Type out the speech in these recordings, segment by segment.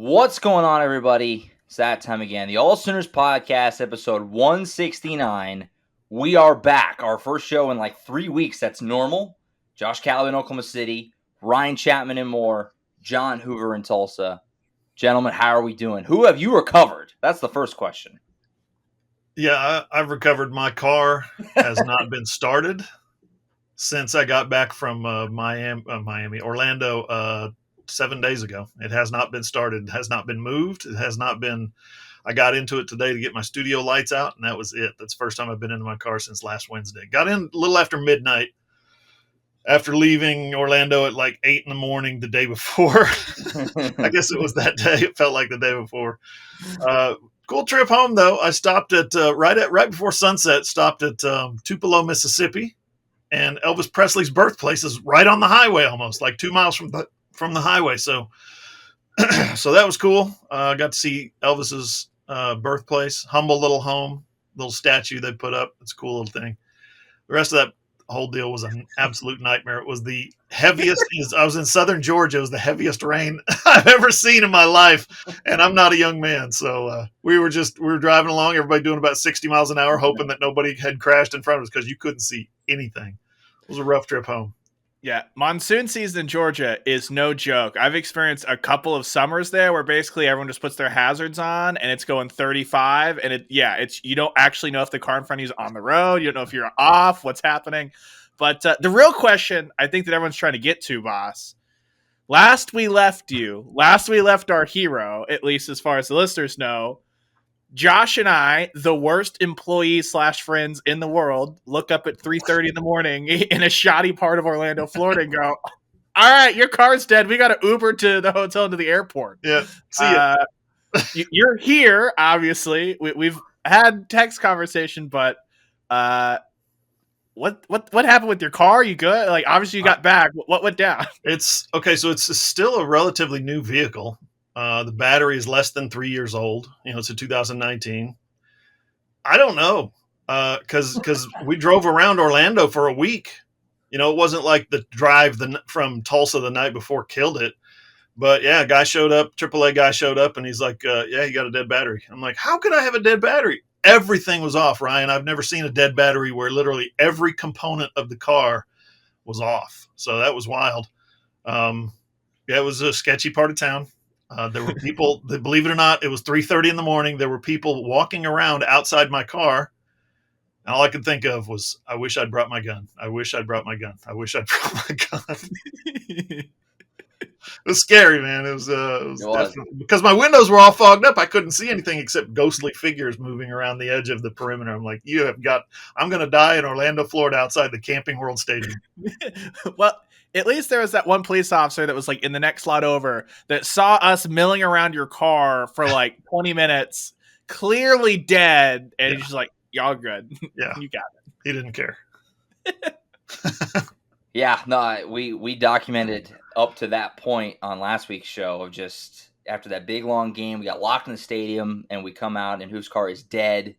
What's going on, everybody? It's that time again. The AllSooners Podcast, episode 169. We are back. Our first show in like 3 weeks. That's normal. Josh Callaway in Oklahoma City, Ryan Chapman in Moore, John Hoover in Tulsa. Gentlemen, how are we doing? Who have you recovered? That's the first question. Yeah, I've recovered. My car has not been started since I got back from Orlando 7 days ago. It has not been started. It has not been moved. It has not been. I got into it today to get my studio lights out, and that was it. That's the first time I've been into my car since last Wednesday. Got in a little after midnight after leaving Orlando at like 8 a.m. the day before. I guess it was that day. It felt like the day before. Cool trip home, though. I stopped at right before sunset. Stopped at Tupelo, Mississippi, and Elvis Presley's birthplace is right on the highway, almost like 2 miles from the highway. So that was cool. Got to see Elvis's birthplace, humble little home, little statue they put up. It's a cool little thing. The rest of that whole deal was an absolute nightmare. It was the heaviest. I was in southern Georgia. It was the heaviest rain I've ever seen in my life, and I'm not a young man. So we were driving along, everybody doing about 60 miles an hour, hoping that nobody had crashed in front of us because you couldn't see anything. It was a rough trip home. Yeah, monsoon season in Georgia is no joke. I've experienced a couple of summers there where basically everyone just puts their hazards on and it's going 35, and you don't actually know if the car in front of you is on the road. You don't know if you're off, what's happening. But the real question I think that everyone's trying to get to, boss, last we left our hero, at least as far as the listeners know, Josh and I, the worst employees / friends in the world, look up at 3:30 in the morning in a shoddy part of Orlando, Florida, and go, "All right, your car's dead. We got to Uber to the hotel and to the airport." Yeah, see ya. You're here, obviously. We've had text conversation, but what happened with your car? You good? Like, obviously, you got back. What went down? It's okay. So it's still a relatively new vehicle. The battery is less than 3 years old. It's a 2019. I don't know, because we drove around Orlando for a week. It wasn't like the drive from Tulsa the night before killed it. But yeah, a guy showed up, AAA guy showed up, and he's like, yeah, he got a dead battery. I'm like, how could I have a dead battery? Everything was off, Ryan. I've never seen a dead battery where literally every component of the car was off. So that was wild. Yeah, it was a sketchy part of town. There were people, believe it or not, it was 3:30 in the morning. There were people walking around outside my car. And all I could think of was, I wish I'd brought my gun. I wish I'd brought my gun. I wish I'd brought my gun. It was scary, man. It was definitely, because my windows were all fogged up. I couldn't see anything except ghostly figures moving around the edge of the perimeter. I'm like, I'm going to die in Orlando, Florida, outside the Camping World Stadium. Well, at least there was that one police officer that was like in the next slot over that saw us milling around your car for like 20 minutes, clearly dead. And he's just like, y'all good. Yeah. You got it. He didn't care. Yeah, no, we documented up to that point on last week's show of just after that big long game, we got locked in the stadium and we come out and Hoover's car is dead,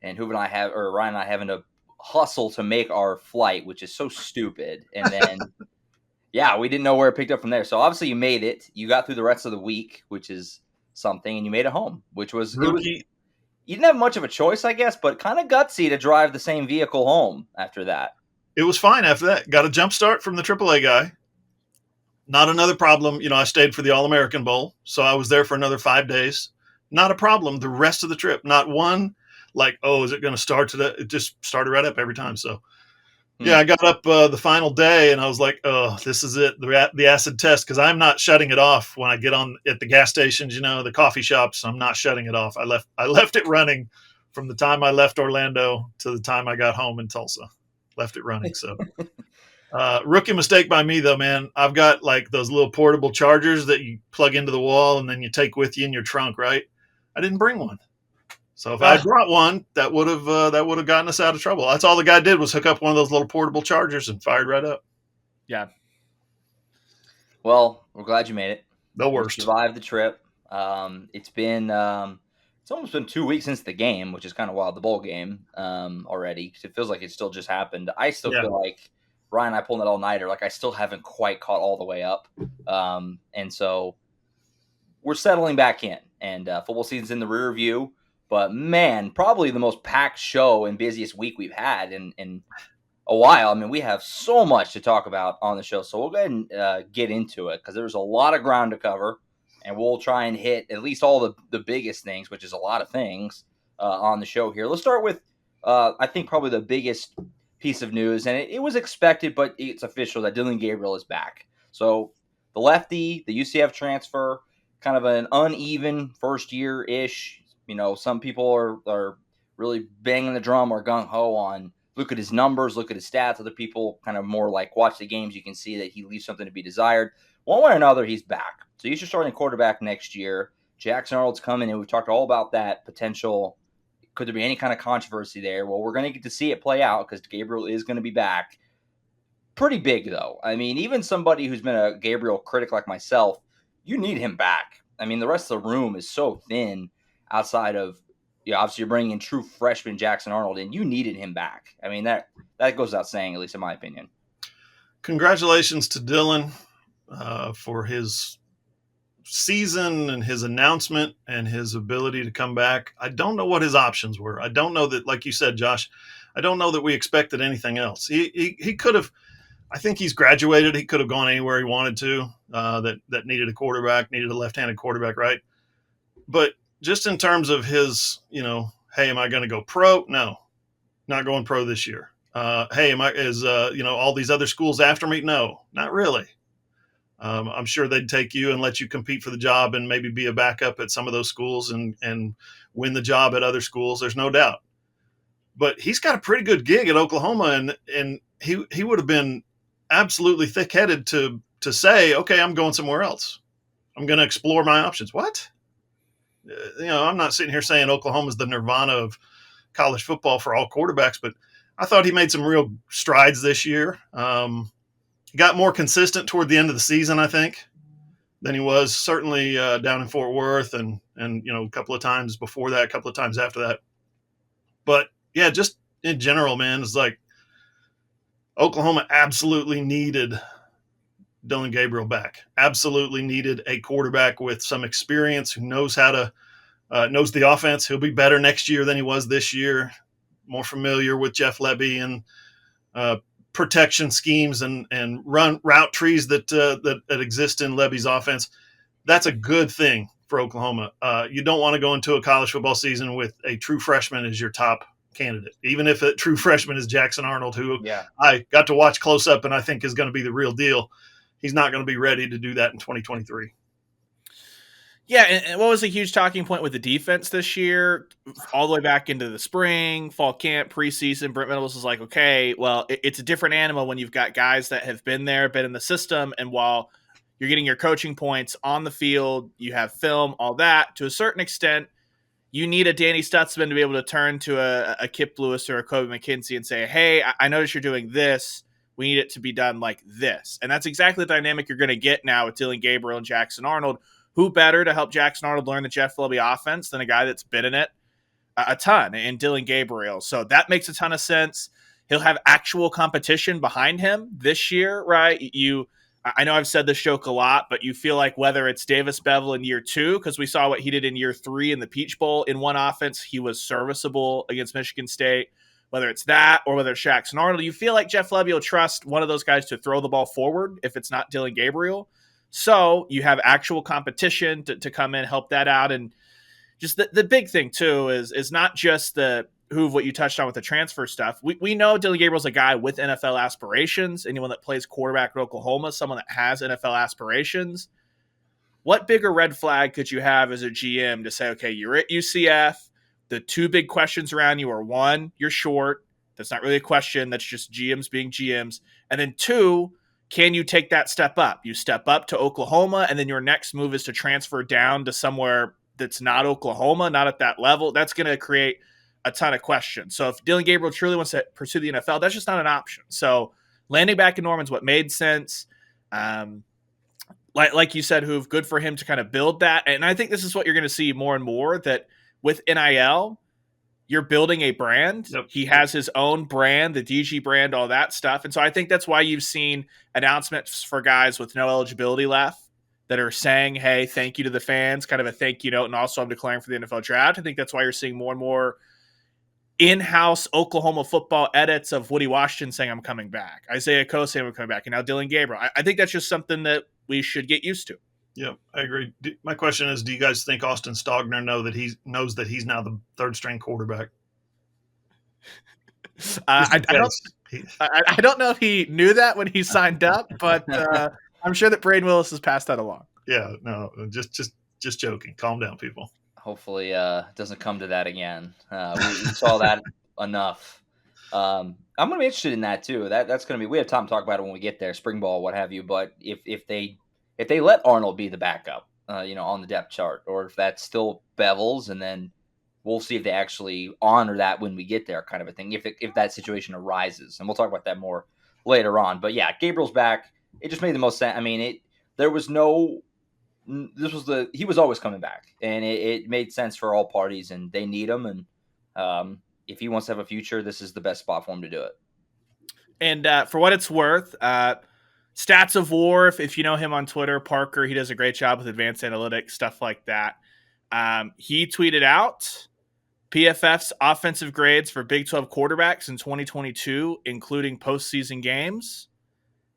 and Ryan and I having to hustle to make our flight, which is so stupid. And then yeah, we didn't know where it picked up from there. So obviously you made it. You got through the rest of the week, which is something, and you made it home, which was you didn't have much of a choice, I guess, but kind of gutsy to drive the same vehicle home after that. It was fine after that. Got a jump start from the AAA guy. Not another problem. I stayed for the All-American Bowl, so I was there for another 5 days. Not a problem the rest of the trip. Not one, like, oh, is it going to start today? It just started right up every time. So, yeah, I got up the final day, and I was like, oh, this is it, the acid test, because I'm not shutting it off when I get on at the gas stations, the coffee shops. I'm not shutting it off. I left it running from the time I left Orlando to the time I got home in Tulsa. Left it running. So rookie mistake by me, though, man. I've got like those little portable chargers that you plug into the wall and then you take with you in your trunk, right? I didn't bring one. So if I brought one, that would have gotten us out of trouble. That's all the guy did was hook up one of those little portable chargers and fired right up. Yeah. Well, we're glad you made it. The worst. You survived the trip. It's almost been 2 weeks since the game, which is kind of wild, the bowl game already, because it feels like it still just happened. I still feel like Ryan and I pulled that all-nighter. Like, I still haven't quite caught all the way up. And so we're settling back in, and football season's in the rear view. But man, probably the most packed show and busiest week we've had in a while. I mean, we have so much to talk about on the show, so we'll go ahead and get into it because there's a lot of ground to cover, and we'll try and hit at least all the biggest things, which is a lot of things on the show here. Let's start with, I think, probably the biggest piece of news, and it was expected, but it's official that Dillon Gabriel is back. So the lefty, the UCF transfer, kind of an uneven first year-ish. You know, some people are really banging the drum or gung-ho on look at his numbers, look at his stats. Other people kind of more like watch the games. You can see that he leaves something to be desired. One way or another, he's back. So he's your starting quarterback next year. Jackson Arnold's coming, and we've talked all about that potential. Could there be any kind of controversy there? Well, we're going to get to see it play out because Gabriel is going to be back. Pretty big, though. I mean, even somebody who's been a Gabriel critic like myself, you need him back. I mean, the rest of the room is so thin outside of, obviously you're bringing in true freshman Jackson Arnold, and you needed him back. I mean, that goes without saying, at least in my opinion. Congratulations to Dillon for his season and his announcement and his ability to come back. I don't know what his options were. I don't know that, like you said, Josh, I don't know that we expected anything else. He could have, I think he's graduated. He could have gone anywhere he wanted to that needed a quarterback, needed a left-handed quarterback, right? But just in terms of his, hey, am I going to go pro? No, not going pro this year. Hey, all these other schools after me? No, not really. I'm sure they'd take you and let you compete for the job and maybe be a backup at some of those schools and win the job at other schools. There's no doubt. But he's got a pretty good gig at Oklahoma, and he would have been absolutely thick-headed to say, okay, I'm going somewhere else. I'm going to explore my options. What? I'm not sitting here saying Oklahoma's the nirvana of college football for all quarterbacks, but I thought he made some real strides this year. He got more consistent toward the end of the season, I think, than he was certainly down in Fort Worth and a couple of times before that, a couple of times after that. But yeah, just in general, man, it's like Oklahoma absolutely needed Dillon Gabriel back. Absolutely needed a quarterback with some experience who knows how to knows the offense. He'll be better next year than he was this year. More familiar with Jeff Lebby and protection schemes and route trees that exist in Lebby's offense. That's a good thing for Oklahoma. You don't want to go into a college football season with a true freshman as your top candidate, even if a true freshman is Jackson Arnold, who I got to watch close up and I think is going to be the real deal. He's not going to be ready to do that in 2023. Yeah, and what was a huge talking point with the defense this year, all the way back into the spring, fall camp, preseason, Brent Venables was like, okay, well, it's a different animal when you've got guys that have been there, been in the system, and while you're getting your coaching points on the field, you have film, all that, to a certain extent, you need a Danny Stutzman to be able to turn to a Kip Lewis or a Kobe McKenzie and say, hey, I noticed you're doing this. We need it to be done like this. And that's exactly the dynamic you're going to get now with Dillon Gabriel and Jackson Arnold. Who better to help Jackson Arnold learn the Jeff Lebby offense than a guy that's been in it a ton in Dillon Gabriel? So that makes a ton of sense. He'll have actual competition behind him this year, right? I know I've said this joke a lot, but you feel like whether it's Davis Bevell in year 2, because we saw what he did in year 3 in the Peach Bowl in one offense, he was serviceable against Michigan State. Whether it's that or whether it's Jackson Arnold, you feel like Jeff Lebby will trust one of those guys to throw the ball forward if it's not Dillon Gabriel. So you have actual competition to come in, help that out. And just the big thing, too, is not just what you touched on with the transfer stuff. We know Dillon Gabriel's a guy with NFL aspirations. Anyone that plays quarterback at Oklahoma, someone that has NFL aspirations. What bigger red flag could you have as a GM to say, okay, you're at UCF. The 2 big questions around you are, 1, you're short. That's not really a question. That's just GMs being GMs. And then 2, can you take that step up? You step up to Oklahoma, and then your next move is to transfer down to somewhere that's not Oklahoma, not at that level. That's going to create a ton of questions. So if Dillon Gabriel truly wants to pursue the NFL, that's just not an option. So landing back in Norman's what made sense. Like you said, Hoove, good for him to kind of build that. And I think this is what you're going to see more and more, that with NIL, you're building a brand. Yep. He has his own brand, the DG brand, all that stuff. And so I think that's why you've seen announcements for guys with no eligibility left that are saying, hey, thank you to the fans, kind of a thank you note, and also I'm declaring for the NFL draft. I think that's why you're seeing more and more in-house Oklahoma football edits of Woody Washington saying I'm coming back, Isaiah Coe saying I'm coming back, and now Dylan Gabriel. I think that's just something that we should get used to. Yeah, I agree. My question is, do you guys think Austin Stogner knows that he's now the third string quarterback? I don't know if he knew that when he signed up, but I'm sure that Braden Willis has passed that along. Yeah, no, just joking. Calm down, people. Hopefully it doesn't come to that again. We saw that enough. I'm going to be interested in that too. That's going to be, we have time to talk about it when we get there, spring ball, what have you. But if they let Arnold be the backup, on the depth chart, or if that's still Bevels, and then we'll see if they actually honor that when we get there, kind of a thing. If that situation arises, and we'll talk about that more later on. But yeah, Gabriel's back. It just made the most sense. I mean, he was always coming back, and it made sense for all parties, and they need him. And if he wants to have a future, this is the best spot for him to do it. And for what it's worth, Stats of War, if you know him on Twitter, Parker, he does a great job with advanced analytics, stuff like that. He tweeted out PFF's offensive grades for Big 12 quarterbacks in 2022, including postseason games.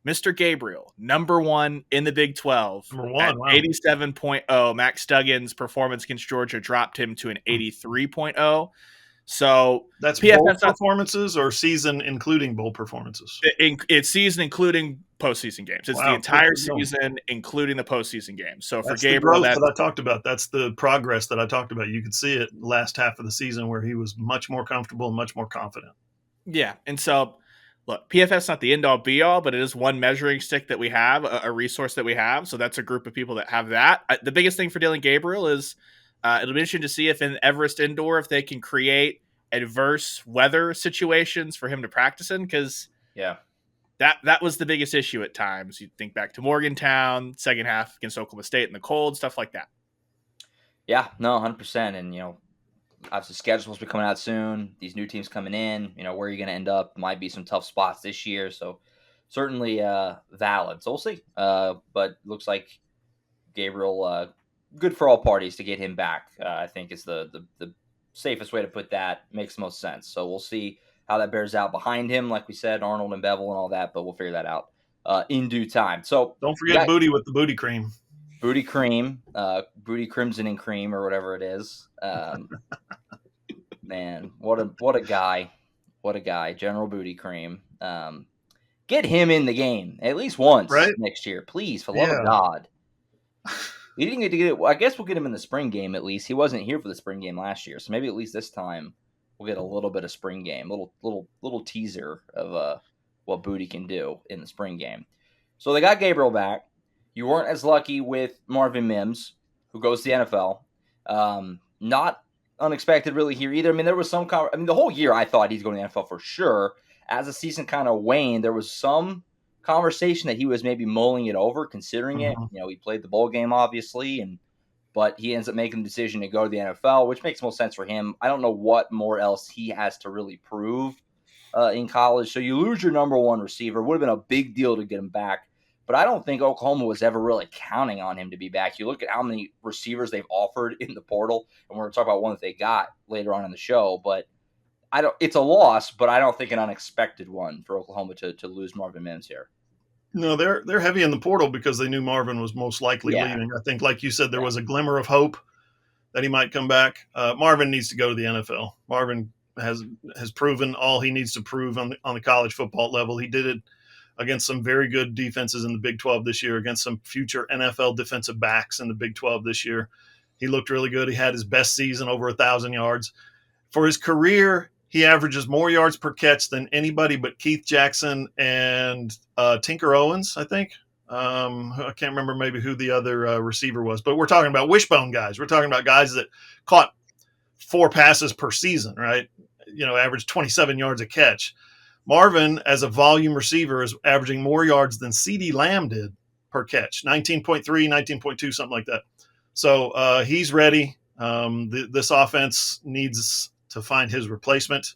Mr. Gabriel, number one in the Big 12 at 87.0. Max Duggan's performance against Georgia dropped him to an 83.0. So that's bowl performances or season including bowl performances? It's season including postseason games. It's the entire season including the postseason games. So that's for Gabriel, that I talked about. That's the progress that I talked about. You could see it last half of the season where he was much more comfortable and much more confident. Yeah, and so look, PFF's not the end-all, be-all, but it is one measuring stick that we have, a resource that we have. So that's a group of people that have that. The biggest thing for Dylan Gabriel is it'll be interesting to see if in Everest Indoor, if they can create adverse weather situations for him to practice in, because that was the biggest issue at times. You think back to Morgantown, second half against Oklahoma State in the cold, stuff like that. Yeah, no, 100%. And, obviously schedule's supposed to be coming out soon. These new teams coming in, where you're going to end up might be some tough spots this year. So certainly valid. So we'll see. But looks like Gabriel, good for all parties to get him back. I think is the safest way to put that. Makes the most sense. So we'll see how that bears out behind him. Like we said, Arnold and Bevel and all that, but we'll figure that out in due time. So don't forget Booty with the booty cream. Booty cream, Booty Crimson and Cream, or whatever it is. Man, what a guy. What a guy. General Booty Cream. Get him in the game at least once next year, please, for the love of God. We didn't get to get it. I guess we'll get him in the spring game at least. He wasn't here for the spring game last year, so maybe at least this time we'll get a little bit of spring game, little teaser of what Booty can do in the spring game. So they got Gabriel back. You weren't as lucky with Marvin Mims, who goes to the NFL. Not unexpected really here either. I mean, there was some the whole year I thought he's going to the NFL for sure. As the season kind of waned, there was some conversation that he was maybe mulling it over, considering it. He played the bowl game, obviously, but he ends up making the decision to go to the NFL, which makes most sense for him. I don't know what more else he has to really prove in college. So you lose your number one receiver. Would have been a big deal to get him back. But I don't think Oklahoma was ever really counting on him to be back. You look at how many receivers they've offered in the portal, and we're going to talk about one that they got later on in the show. But it's a loss, but I don't think an unexpected one for Oklahoma to lose Marvin Mims here. No, they're heavy in the portal because they knew Marvin was most likely leaving. I think, like you said, there was a glimmer of hope that he might come back. Marvin needs to go to the NFL. Marvin has proven all he needs to prove on the college football level. He did it against some very good defenses in the Big 12 this year, against some future NFL defensive backs in the Big 12 this year. He looked really good. He had his best season, over 1,000 yards. For his career, he averages more yards per catch than anybody but Keith Jackson and Tinker Owens, I think. I can't remember maybe who the other receiver was, but we're talking about wishbone guys. We're talking about guys that caught 4 passes per season, right? Averaged 27 yards a catch. Marvin, as a volume receiver, is averaging more yards than CeeDee Lamb did per catch, 19.3, 19.2, something like that. So he's ready. This offense needs to find his replacement.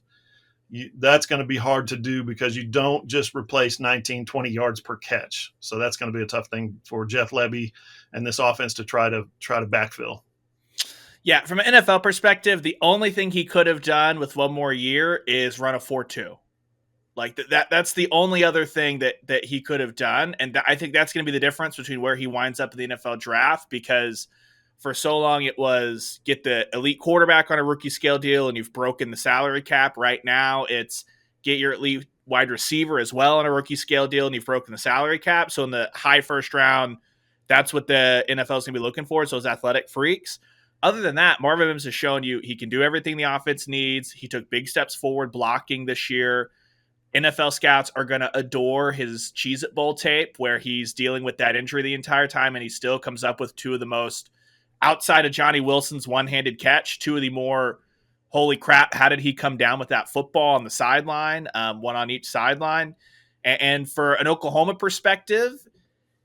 that's going to be hard to do because you don't just replace 19, 20 yards per catch. So that's going to be a tough thing for Jeff Lebby and this offense to try to backfill. Yeah, from an NFL perspective, the only thing he could have done with one more year is run a 4-2. Like that's the only other thing that he could have done. And I think that's going to be the difference between where he winds up in the NFL draft, because for so long it was get the elite quarterback on a rookie scale deal and you've broken the salary cap. Right now it's get your elite wide receiver as well on a rookie scale deal and you've broken the salary cap. So in the high first round, that's what the NFL is going to be looking for. So those athletic freaks. Other than that, Marvin Mims has shown you he can do everything the offense needs. He took big steps forward blocking this year. NFL scouts are going to adore his Cheez-It Bowl tape where he's dealing with that injury the entire time, and he still comes up with two of the most, outside of Johnny Wilson's one-handed catch, two of the more, holy crap, how did he come down with that football on the sideline, one on each sideline. And for an Oklahoma perspective,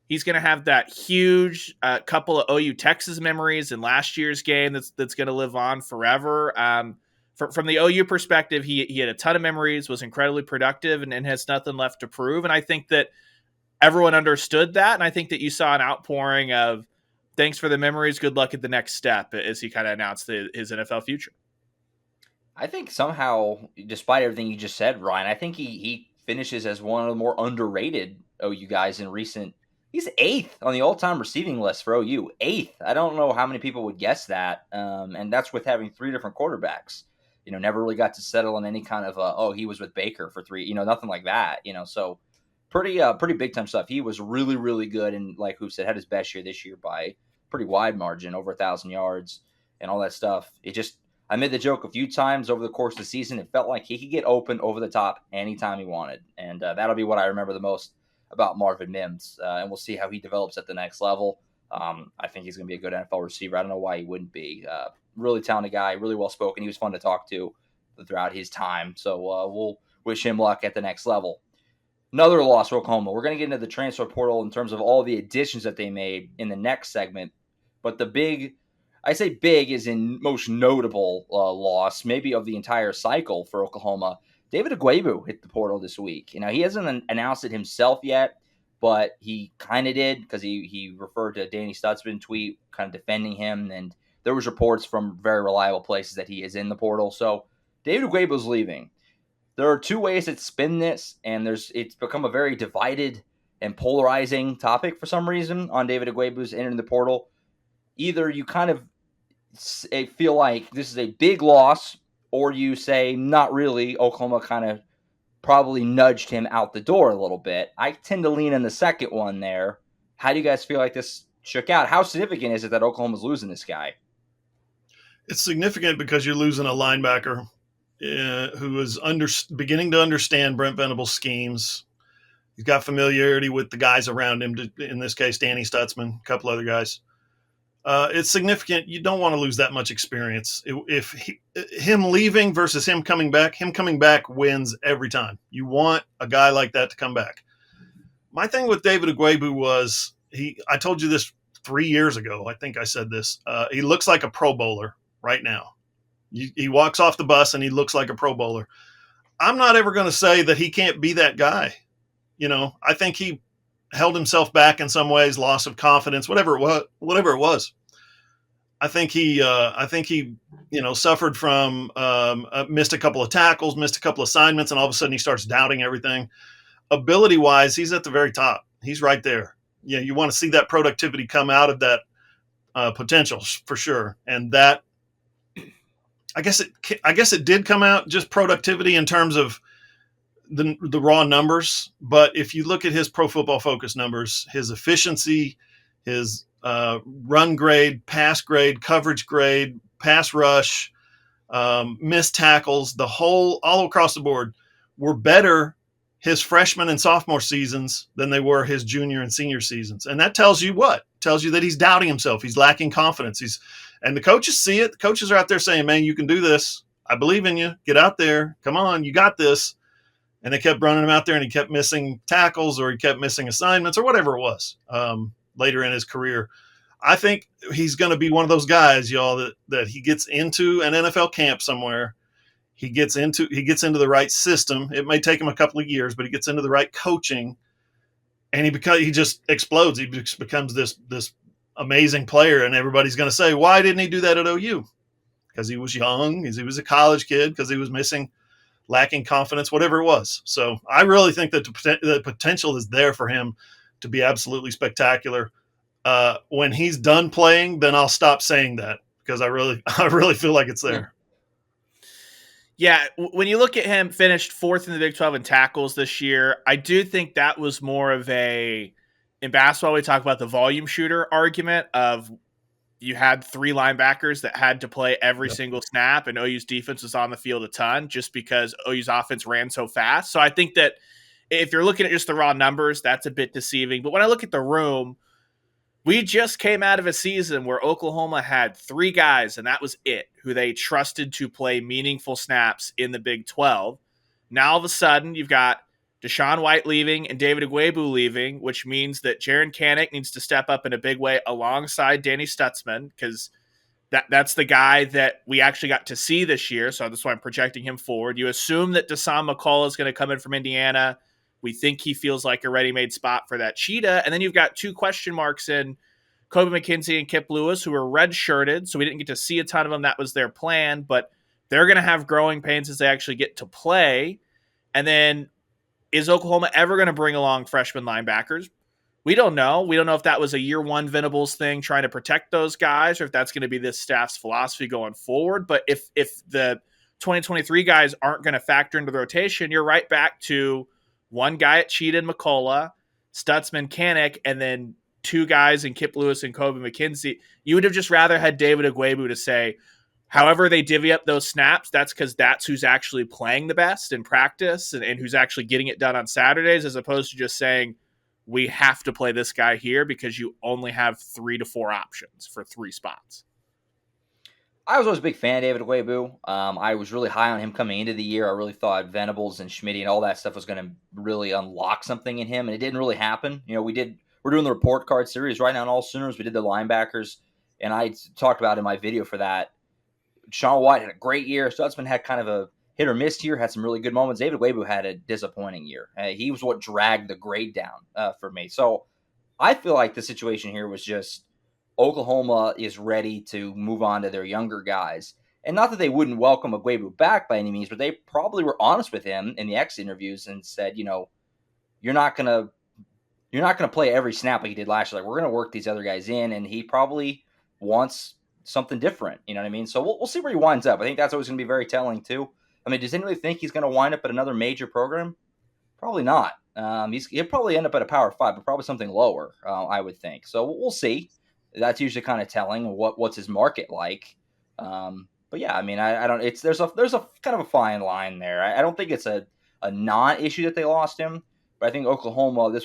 he's going to have that huge couple of OU Texas memories in last year's game that's going to live on forever. From the OU perspective, he had a ton of memories, was incredibly productive, and has nothing left to prove. And I think that everyone understood that. And I think that you saw an outpouring of thanks for the memories, good luck at the next step, as he kind of announced his NFL future. I think somehow, despite everything you just said, Ryan, I think he finishes as one of the more underrated OU guys in recent. He's 8th on the all-time receiving list for OU. 8th. I don't know how many people would guess that. And that's with having 3 different quarterbacks. Never really got to settle on any kind of, he was with Baker for 3, nothing like that, so pretty big time stuff. He was really, really good. And like Hoop said, had his best year this year by pretty wide margin, over 1,000 yards and all that stuff. I made the joke a few times over the course of the season. It felt like he could get open over the top anytime he wanted. And that'll be what I remember the most about Marvin Mims. And we'll see how he develops at the next level. I think he's going to be a good NFL receiver. I don't know why he wouldn't be. Really talented guy, really well spoken. He was fun to talk to throughout his time. So we'll wish him luck at the next level. Another loss for Oklahoma. We're going to get into the transfer portal in terms of all the additions that they made in the next segment. But the big, I say big is in most notable loss, maybe of the entire cycle for Oklahoma. David Ugwoegbu hit the portal this week. He hasn't announced it himself yet, but he kind of did because he referred to a Danny Stutzman tweet kind of defending him, and there was reports from very reliable places that he is in the portal. So David Ugwoegbu is leaving. There are 2 ways to spin this, and it's become a very divided and polarizing topic for some reason on David Ugwoegbu's entering the portal. Either you kind of feel like this is a big loss, or you say not really. Oklahoma kind of probably nudged him out the door a little bit. I tend to lean in the second one there. How do you guys feel like this shook out? How significant is it that Oklahoma's losing this guy? It's significant because you're losing a linebacker who is beginning to understand Brent Venables' schemes. He's got familiarity with the guys around him, in this case, Danny Stutzman, a couple other guys. It's significant. You don't want to lose that much experience. Him leaving versus him coming back wins every time. You want a guy like that to come back. My thing with David Ugwoegbu was I told you this 3 years ago. I think I said this. He looks like a Pro Bowler right now. He walks off the bus and he looks like a Pro Bowler. I'm not ever going to say that he can't be that guy. I think he held himself back in some ways, loss of confidence, whatever it was. I think he suffered from, missed a couple of tackles, missed a couple of assignments, and all of a sudden he starts doubting everything. Ability wise, he's at the very top. He's right there. Yeah. You want to see that productivity come out of that potential for sure. And that, I guess it did come out, just productivity in terms of the raw numbers. But if you look at his Pro Football Focus numbers, his efficiency, his run grade, pass grade, coverage grade, pass rush, missed tackles, all across the board were better his freshman and sophomore seasons than they were his junior and senior seasons. And that tells you what? Tells you that he's doubting himself. He's lacking confidence. And the coaches see it. The coaches are out there saying, man, you can do this. I believe in you. Get out there. Come on. You got this. And they kept running him out there, and he kept missing tackles, or he kept missing assignments, or whatever it was later in his career. I think he's going to be one of those guys, y'all, that he gets into an NFL camp somewhere, he gets into the right system. It may take him a couple of years, but he gets into the right coaching, and he just explodes. He just becomes this amazing player, and everybody's going to say, why didn't he do that at OU? Because he was young, because he was a college kid, because he was lacking confidence, whatever it was. So I really think that the potential is there for him to be absolutely spectacular. When he's done playing, then I'll stop saying that, because I really feel like it's there. Yeah, when you look at him, finished 4th in the Big 12 in tackles this year, I do think that was more of in basketball, we talk about the volume shooter argument of you had 3 linebackers that had to play every single snap, and OU's defense was on the field a ton just because OU's offense ran so fast. So I think that if you're looking at just the raw numbers, that's a bit deceiving. But when I look at the room, we just came out of a season where Oklahoma had 3 guys, and that was it, who they trusted to play meaningful snaps in the Big 12. Now, all of a sudden, you've got Deshaun White leaving and David Ugwoegbu leaving, which means that Jaren Kanak needs to step up in a big way alongside Danny Stutzman, because that's the guy that we actually got to see this year, so that's why I'm projecting him forward. You assume that Dasan McCullough is going to come in from Indiana. We think he feels like a ready-made spot for that cheetah. And then you've got 2 question marks in Kobe McKenzie and Kip Lewis, who were red-shirted, so we didn't get to see a ton of them. That was their plan, but they're going to have growing pains as they actually get to play. And then is Oklahoma ever going to bring along freshman linebackers? We don't know. We don't know if that was a year one Venables thing trying to protect those guys, or if that's going to be this staff's philosophy going forward. But if the 2023 guys aren't going to factor into the rotation, you're right back to 1 guy at Cheetah and McCullough, Stutzman, Kanak, and then 2 guys in Kip Lewis and Kobe McKenzie. You would have just rather had David Ugwoegbu to say, however they divvy up those snaps, that's because that's who's actually playing the best in practice and who's actually getting it done on Saturdays, as opposed to just saying, we have to play this guy here because you only have 3 to 4 options for 3 spots. I was always a big fan of David Ugwoegbu. I was really high on him coming into the year. I really thought Venables and Schmidt and all that stuff was going to really unlock something in him, and it didn't really happen. You know, we're doing the report card series right now on AllSooners. We did the linebackers, and I talked about in my video for that. Sean White had a great year. Stutzman had kind of a hit or miss year, had some really good moments. David Ugwoegbu had a disappointing year. He was what dragged the grade down for me. So I feel like the situation here was just Oklahoma is ready to move on to their younger guys. And not that they wouldn't welcome Ugwoegbu back by any means, but they probably were honest with him in the X interviews and said, you know, you're not gonna play every snap like he did last year. Like, we're gonna work these other guys in, and he probably wants something different. You know what I mean? So we'll see where he winds up. I think that's always going to be very telling too. I mean, does anybody think he's going to wind up at another major program? Probably not. He'll probably end up at a Power 5, but probably something lower, I would think. So we'll see. That's usually kind of telling what's his market like. But yeah, I mean, I don't. There's a kind of a fine line there. I don't think it's a non-issue that they lost him, but I think Oklahoma,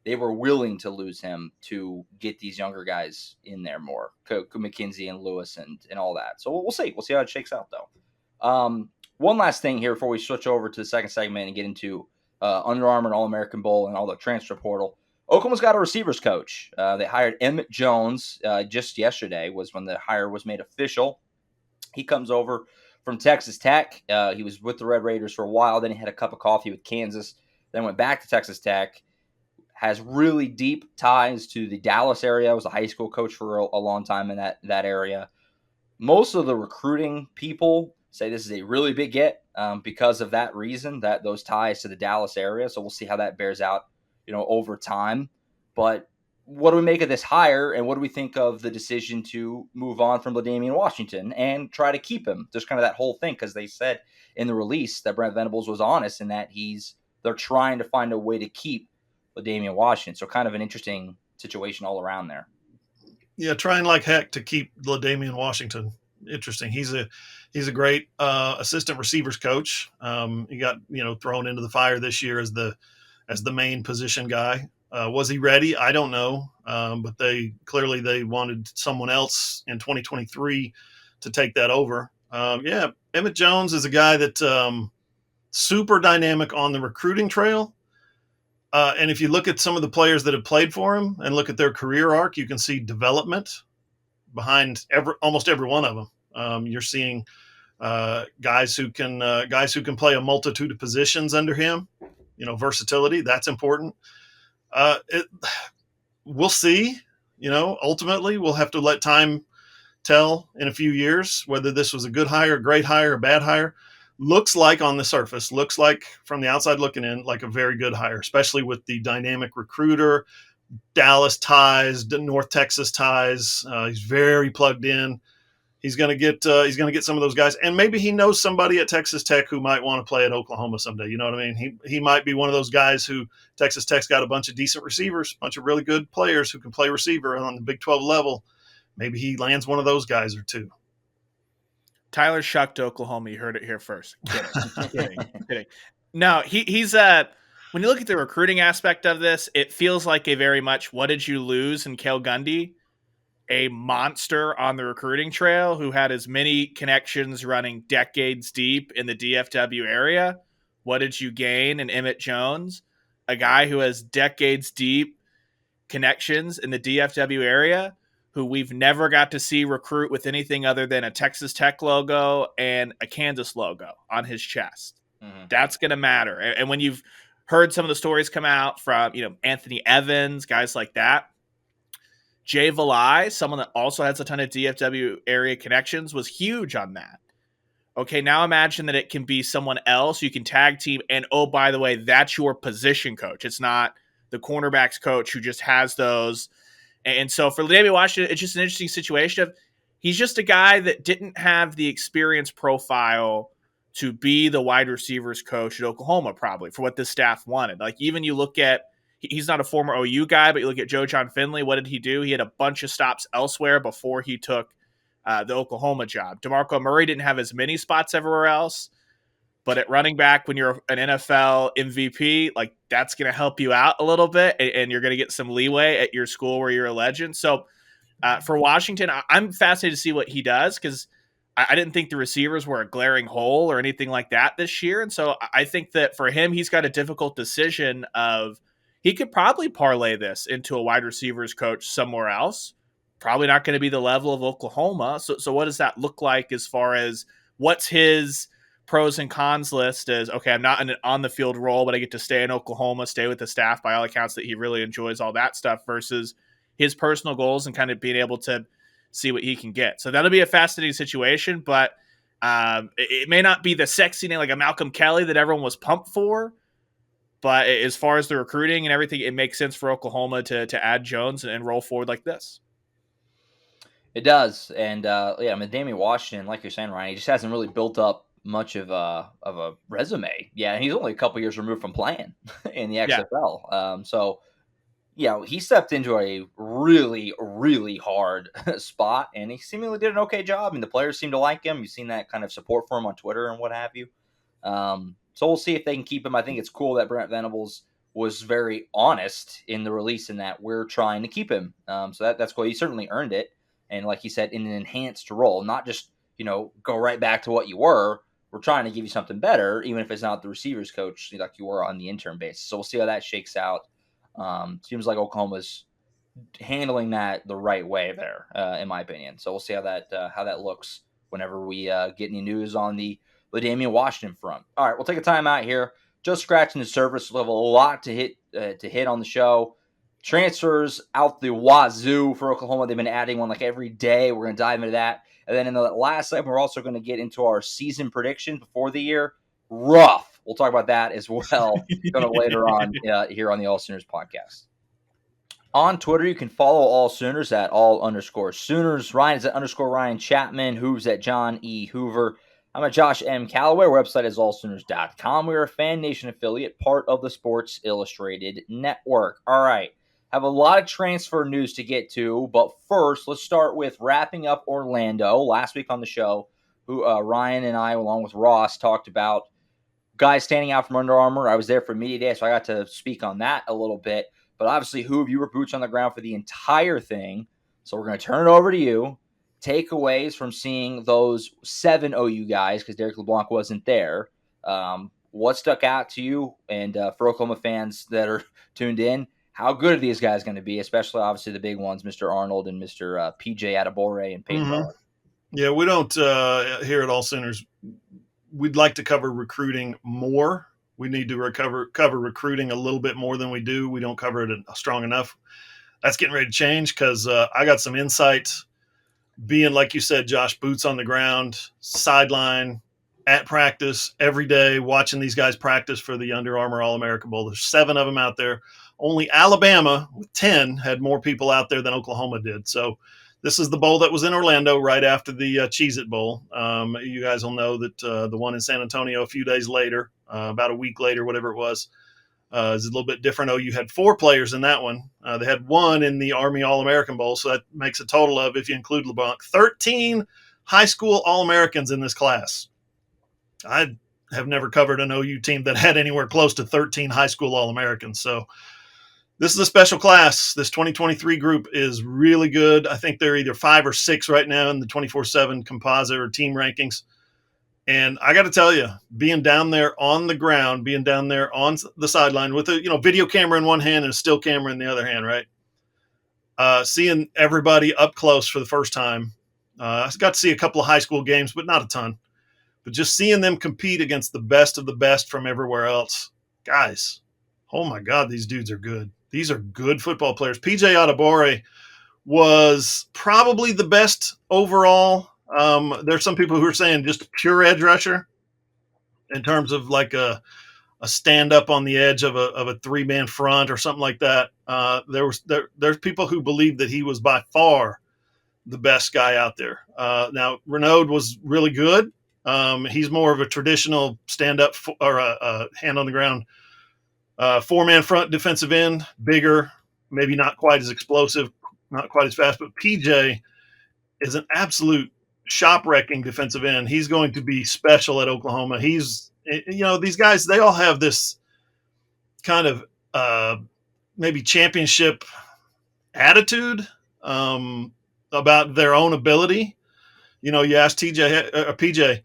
they were willing to lose him to get these younger guys in there more, McKenzie and Lewis and all that. So we'll see. We'll see how it shakes out, though. One last thing here before we switch over to the second segment and get into Under Armour and All-American Bowl and all the transfer portal. Oklahoma's got a receivers coach. They hired Emmett Jones just yesterday was when the hire was made official. He comes over from Texas Tech. He was with the Red Raiders for a while. Then he had a cup of coffee with Kansas. Then went back to Texas Tech. Has really deep ties to the Dallas area. Was a high school coach for a long time in that area. Most of the recruiting people say this is a really big get because of that reason, that those ties to the Dallas area. So we'll see how that bears out, over time. But what do we make of this hire, and what do we think of the decision to move on from LaDainian Washington and try to keep him? Just kind of that whole thing, because they said in the release that Brent Venables was honest in that they're trying to find a way to keep LaDainian Washington. So kind of an interesting situation all around there. Yeah, trying like heck to keep LaDainian Washington. Interesting. He's a great assistant receivers coach. He got thrown into the fire this year as the main position guy. Was he ready? I don't know. But they wanted someone else in 2023 to take that over. Emmett Jones is a guy that super dynamic on the recruiting trail. And if you look at some of the players that have played for him and look at their career arc, you can see development behind almost every one of them. You're seeing guys who can play a multitude of positions under him. Versatility, that's important. We'll see. Ultimately, we'll have to let time tell in a few years whether this was a good hire, a great hire, a bad hire. Looks like on the surface, looks like from the outside looking in, like a very good hire, especially with the dynamic recruiter, Dallas ties, North Texas ties. He's very plugged in. He's going to get some of those guys, and maybe he knows somebody at Texas Tech who might want to play at Oklahoma someday. You know what I mean? He might be one of those guys who Texas Tech's got a bunch of decent receivers, a bunch of really good players who can play receiver on the Big 12 level. Maybe he lands one of those guys or two. Tyler Shuck to Oklahoma. You heard it here first. Kidding. No, he's when you look at the recruiting aspect of this, it feels like a very much what did you lose in Cale Gundy, a monster on the recruiting trail who had as many connections running decades deep in the DFW area. What did you gain in Emmett Jones, a guy who has decades deep connections in the DFW area, who we've never got to see recruit with anything other than a Texas Tech logo and a Kansas logo on his chest. Mm-hmm. That's going to matter. And when you've heard some of the stories come out from, Anthony Evans, guys like that, Jay Valai, someone that also has a ton of DFW area connections, was huge on that. Okay, now imagine that it can be someone else. You can tag team, and oh, by the way, that's your position coach. It's not the cornerbacks coach who just has those. And so for LaDainian Washington, it's just an interesting situation of he's just a guy that didn't have the experience profile to be the wide receivers coach at Oklahoma, probably, for what this staff wanted. Like, even you look at, he's not a former OU guy, but you look at Joe John Finley. What did he do? He had a bunch of stops elsewhere before he took the Oklahoma job. DeMarco Murray didn't have as many spots everywhere else. But at running back, when you're an NFL MVP, like that's going to help you out a little bit, and you're going to get some leeway at your school where you're a legend. So for Washington, I'm fascinated to see what he does, because I didn't think the receivers were a glaring hole or anything like that this year. And so I think that for him, he's got a difficult decision of he could probably parlay this into a wide receivers coach somewhere else. Probably not going to be the level of Oklahoma. So what does that look like as far as what's his pros and cons list is? Okay, I'm not in an on the field role, but I get to stay in Oklahoma, stay with the staff, by all accounts that he really enjoys all that stuff, versus his personal goals and kind of being able to see what he can get. So that'll be a fascinating situation, but it may not be the sexy name like a Malcolm Kelly that everyone was pumped for. But as far as the recruiting and everything, it makes sense for Oklahoma to add Jones and roll forward like this. It does. And Damian Washington, like you're saying, Ryan, he just hasn't really built up much of a resume. Yeah, and he's only a couple years removed from playing in the XFL. Yeah. So he stepped into a really, really hard spot, and he seemingly did an okay job. And the players seem to like him. You've seen that kind of support for him on Twitter and what have you. So we'll see if they can keep him. I think it's cool that Brent Venables was very honest in the release in that we're trying to keep him. So that's cool. He certainly earned it. And like he said, in an enhanced role, not just, go right back to what you were. We're trying to give you something better, even if it's not the receivers coach like you were on the interim basis. So we'll see how that shakes out. Seems like Oklahoma's handling that the right way there, in my opinion. So we'll see how that looks whenever we get any news on the LaDainian Washington front. All right, we'll take a time out here. Just scratching the surface. We'll have a lot to hit on the show. Transfers out the wazoo for Oklahoma. They've been adding one like every day. We're going to dive into that. And then in the last segment, we're also going to get into our season predictions before the year. Rough. We'll talk about that as well later on here on the AllSooners podcast. On Twitter, you can follow AllSooners at @all_Sooners. Ryan is at _Ryan Chapman. Hooves at John E. Hoover. I'm at Josh M. Callaway. Our website is allsooners.com. We are a Fan Nation affiliate, part of the Sports Illustrated Network. All right. Have a lot of transfer news to get to, but first, let's start with wrapping up Orlando. Last week on the show, Ryan and I, along with Ross, talked about guys standing out from Under Armour. I was there for media day, so I got to speak on that a little bit. But obviously, Hoove, you were boots on the ground for the entire thing, so we're going to turn it over to you. Takeaways from seeing those 7 OU guys, because Derek LeBlanc wasn't there. What stuck out to you? And for Oklahoma fans that are tuned in, how good are these guys going to be, especially obviously the big ones, Mr. Arnold and Mr. PJ Adebore and Peyton Bowen? Yeah, we don't here at AllSooners. We'd like to cover recruiting more. We need to cover recruiting a little bit more than we do. We don't cover it strong enough. That's getting ready to change because I got some insight. Being, like you said, Josh, boots on the ground, sideline, at practice every day, watching these guys practice for the Under Armour All-America Bowl. There's 7 of them out there. Only Alabama, with 10, had more people out there than Oklahoma did. So this is the bowl that was in Orlando right after the Cheez-It Bowl. You guys will know that the one in San Antonio a few days later, about a week later, whatever it was, is a little bit different. You had 4 players in that one. They had 1 in the Army All-American Bowl, so that makes a total of, if you include LeBlanc, 13 high school All-Americans in this class. I have never covered an OU team that had anywhere close to 13 high school All-Americans. So this is a special class. This 2023 group is really good. I think they're either 5 or 6 right now in the 24/7 composite or team rankings. And I got to tell you, being down there on the ground, being down there on the sideline with a video camera in one hand and a still camera in the other hand, right? Seeing everybody up close for the first time. I got to see a couple of high school games, but not a ton. But just seeing them compete against the best of the best from everywhere else, guys, oh my God, these dudes are good. These are good football players. PJ Adebawore was probably the best overall. There's some people who are saying just pure edge rusher in terms of like a stand up on the edge of a 3-man front or something like that. There's people who believe that he was by far the best guy out there. Now Renaud was really good. He's more of a traditional stand-up or a hand on the ground 4-man front defensive end, bigger, maybe not quite as explosive, not quite as fast. But PJ is an absolute shop-wrecking defensive end. He's going to be special at Oklahoma. He's, these guys, they all have this kind of maybe championship attitude about their own ability. You ask PJ,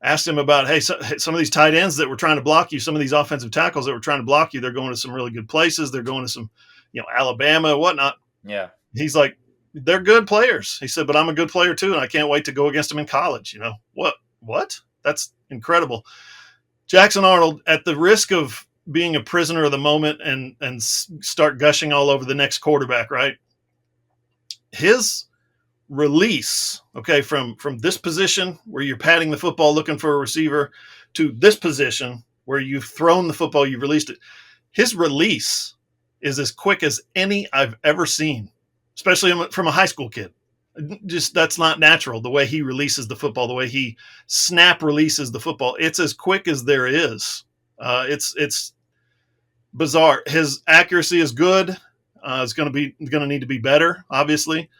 asked him about, hey, some of these tight ends that were trying to block you, some of these offensive tackles that were trying to block you, they're going to some really good places. They're going to some, Alabama, whatnot. Yeah. He's like, they're good players. He said, but I'm a good player too, and I can't wait to go against them in college. What? That's incredible. Jackson Arnold, at the risk of being a prisoner of the moment and start gushing all over the next quarterback, right? His release, okay, from this position where you're patting the football looking for a receiver to this position where you've thrown the football, you've released it. His release is as quick as any I've ever seen, especially from a high school kid. Just that's not natural, the way he releases the football, the way he snap releases the football. It's as quick as there is. It's bizarre. His accuracy is good. It's going to need to be better, obviously.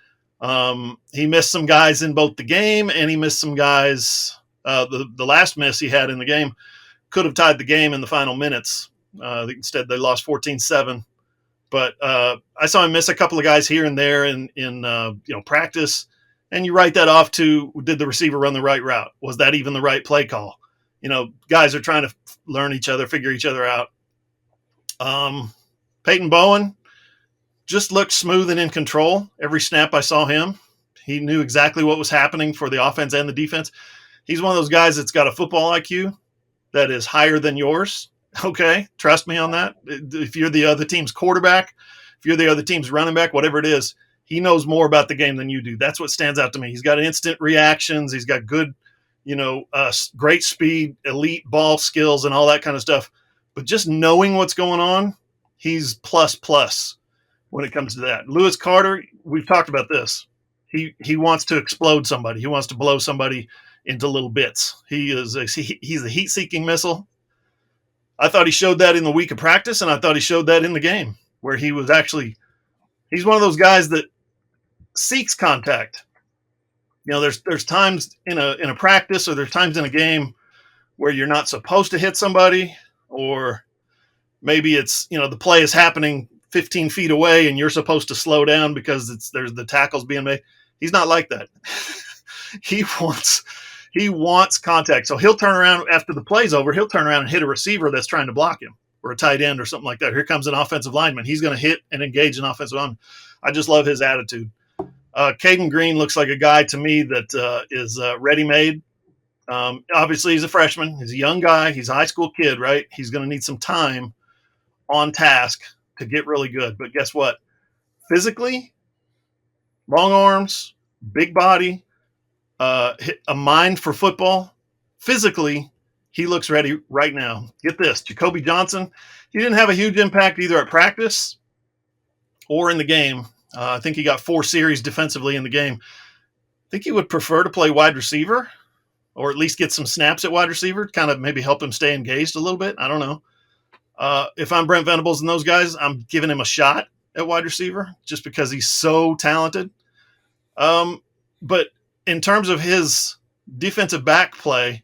He missed some guys in both the game, and he missed some guys. The last miss he had in the game could have tied the game in the final minutes. Instead, they lost 14-7. But I saw him miss a couple of guys here and there in practice, and you write that off to, did the receiver run the right route? Was that even the right play call? Guys are trying to learn each other, figure each other out. Peyton Bowen just looked smooth and in control. Every snap I saw him, he knew exactly what was happening for the offense and the defense. He's one of those guys that's got a football IQ that is higher than yours. Okay, trust me on that. If you're the other team's quarterback, if you're the other team's running back, whatever it is, he knows more about the game than you do. That's what stands out to me. He's got instant reactions. He's got good, great speed, elite ball skills, and all that kind of stuff. But just knowing what's going on, he's plus when it comes to that. Lewis Carter, we've talked about this. He wants to explode somebody. He wants to blow somebody into little bits. He's a heat-seeking missile. I thought he showed that in the week of practice, and I thought he showed that in the game, where he's one of those guys that seeks contact. There's times in a practice, or there's times in a game where you're not supposed to hit somebody, or maybe it's, the play is happening 15 feet away and you're supposed to slow down because there's the tackles being made. He's not like that. He wants contact. So he'll turn around after the play's over. He'll turn around and hit a receiver that's trying to block him, or a tight end or something like that. Here comes an offensive lineman. He's going to hit and engage an offensive lineman. I just love his attitude. Caden Green looks like a guy to me that is ready-made. Obviously, he's a freshman. He's a young guy. He's a high school kid, right? He's going to need some time on task to get really good. But guess what? Physically, long arms, big body, a mind for football. Physically, he looks ready right now. Get this, Jacoby Johnson, he didn't have a huge impact either at practice or in the game. I think he got 4 series defensively in the game. I think he would prefer to play wide receiver or at least get some snaps at wide receiver, kind of maybe help him stay engaged a little bit. I don't know. If I'm Brent Venables and those guys, I'm giving him a shot at wide receiver just because he's so talented. But in terms of his defensive back play,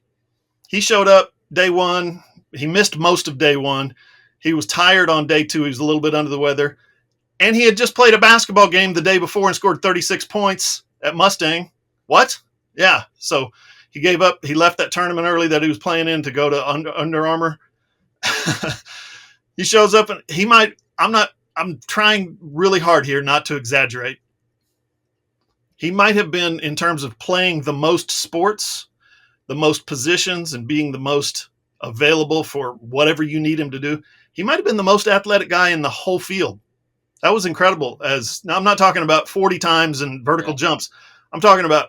he showed up day one. He missed most of day one. He was tired on day 2. He was a little bit under the weather. And he had just played a basketball game the day before and scored 36 points at Mustang. What? Yeah. So he gave up. He left that tournament early that he was playing in to go to Under Armour. He shows up and he might, I'm trying really hard here not to exaggerate. He might have been, in terms of playing the most sports, the most positions, and being the most available for whatever you need him to do, he might have been the most athletic guy in the whole field. That was incredible. Now, I'm not talking about 40 times and vertical jumps. I'm talking about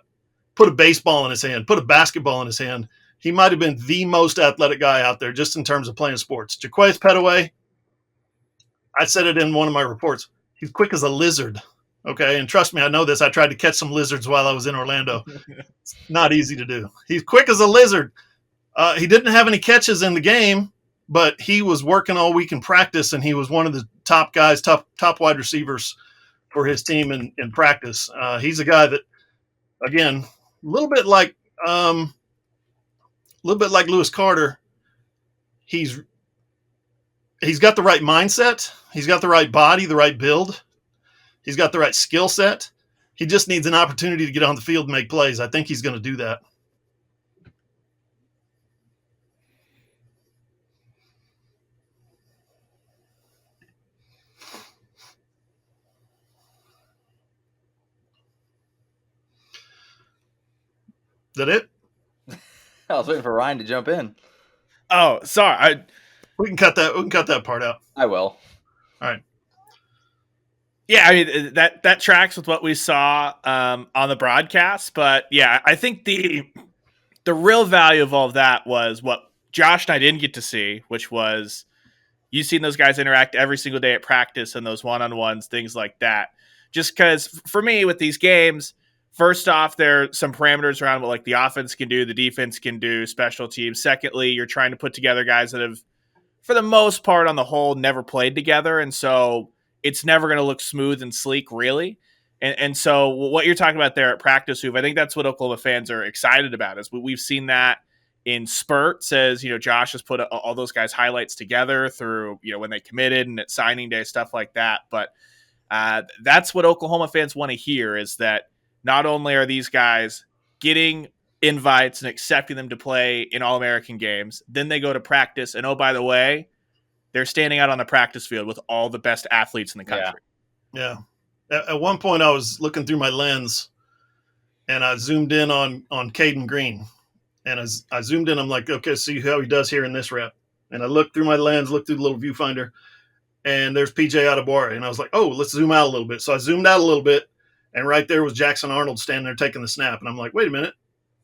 put a baseball in his hand, put a basketball in his hand. He might have been the most athletic guy out there just in terms of playing sports. Ugwoegbu Petaway, I said it in one of my reports. He's quick as a lizard. Okay, and trust me, I know this. I tried to catch some lizards while I was in Orlando. It's not easy to do. He's quick as a lizard. He didn't have any catches in the game, but he was working all week in practice, and he was one of the top guys, top wide receivers for his team in practice. He's a guy that, again, a little bit like Lewis Carter. He's got the right mindset. He's got the right body, the right build. He's got the right skill set. He just needs an opportunity to get on the field and make plays. I think he's going to do that. Is that it? I was waiting for Ryan to jump in. Oh, sorry. We can cut that part out. I will. All right. Yeah, I mean that tracks with what we saw on the broadcast, but yeah, I think the real value of all of that was what Josh and I didn't get to see, which was you've seen those guys interact every single day at practice and those one-on-ones, things like that. Just because for me with these games, first off, there are some parameters around what like the offense can do, the defense can do, special teams. Secondly, you're trying to put together guys that have, for the most part, on the whole, never played together, and so it's never going to look smooth and sleek, really. And so what you're talking about there at practice, Hoover, I think that's what Oklahoma fans are excited about. Is we've seen that in spurts, as Josh has put all those guys' highlights together through when they committed and at signing day, stuff like that. But that's what Oklahoma fans want to hear, is that not only are these guys getting invites and accepting them to play in All-American games, then they go to practice, and oh, by the way, they're standing out on the practice field with all the best athletes in the country. Yeah. At one point, I was looking through my lens, and I zoomed in on Caden Green. And as I zoomed in, I'm like, okay, see how he does here in this rep. And I looked through my lens, looked through the little viewfinder, and there's PJ Adebawore. And I was like, oh, let's zoom out a little bit. So I zoomed out a little bit, and right there was Jackson Arnold standing there taking the snap. And I'm like, wait a minute.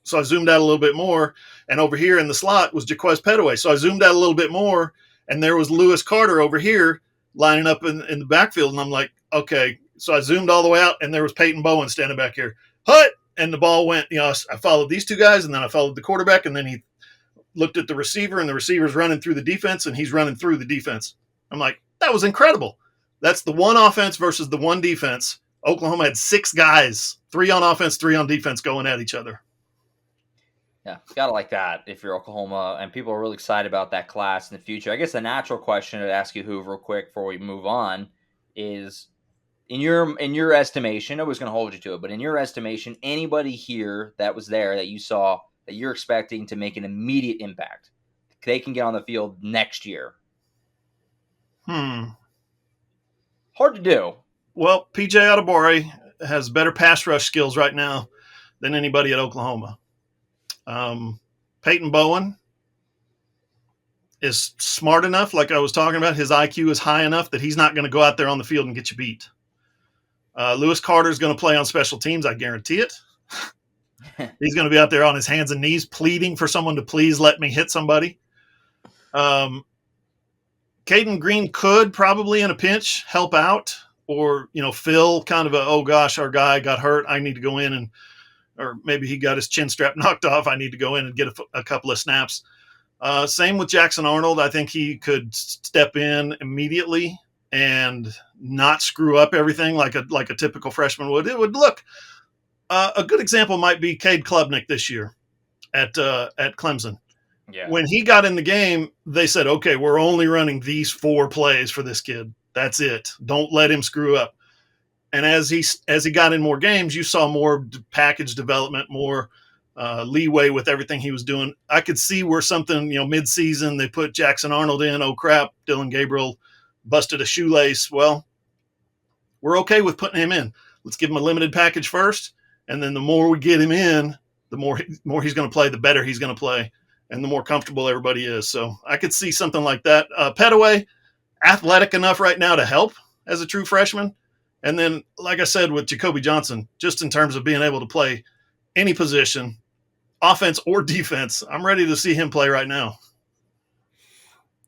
So I zoomed out a little bit more, and over here in the slot was Ugwoegbu Petaway. So I zoomed out a little bit more, and there was Lewis Carter over here lining up in the backfield. And I'm like, okay. So I zoomed all the way out, and there was Peyton Bowen standing back here. Hut! And the ball went, I followed these two guys, and then I followed the quarterback, and then he looked at the receiver, and the receiver's running through the defense, and he's running through the defense. I'm like, that was incredible. That's the one offense versus the one defense. Oklahoma had 6 guys, 3 on offense, 3 on defense going at each other. Yeah, it's got to like that if you're Oklahoma, and people are really excited about that class in the future. I guess the natural question to ask you, Hoover, real quick before we move on, is in your estimation, I was going to hold you to it, but in your estimation, anybody here that was there that you saw that you're expecting to make an immediate impact, they can get on the field next year? Hard to do. Well, PJ Adebawore, has better pass rush skills right now than anybody at Oklahoma. Peyton Bowen is smart enough, like I was talking about. His IQ is high enough that he's not going to go out there on the field and get you beat. Lewis Carter is going to play on special teams. I guarantee it. He's going to be out there on his hands and knees pleading for someone to please let me hit somebody. Caden Green could probably in a pinch help out, or, fill kind of oh gosh, our guy got hurt. I need to go in or maybe he got his chin strap knocked off. I need to go in and get a couple of snaps. Same with Jackson Arnold. I think he could step in immediately and not screw up everything like a typical freshman would. It would look a good example might be Cade Klubnik this year at Clemson. Yeah. When he got in the game, they said, okay, we're only running these 4 plays for this kid. That's it. Don't let him screw up. And as he got in more games, you saw more package development, more leeway with everything he was doing. I could see where something, mid-season, they put Jackson Arnold in. Oh, crap, Dylan Gabriel busted a shoelace. Well, we're okay with putting him in. Let's give him a limited package first, and then the more we get him in, the more he's going to play, the better he's going to play, and the more comfortable everybody is. So I could see something like that. Petaway, athletic enough right now to help as a true freshman. And then, like I said, with Jacoby Johnson, just in terms of being able to play any position, offense or defense, I'm ready to see him play right now.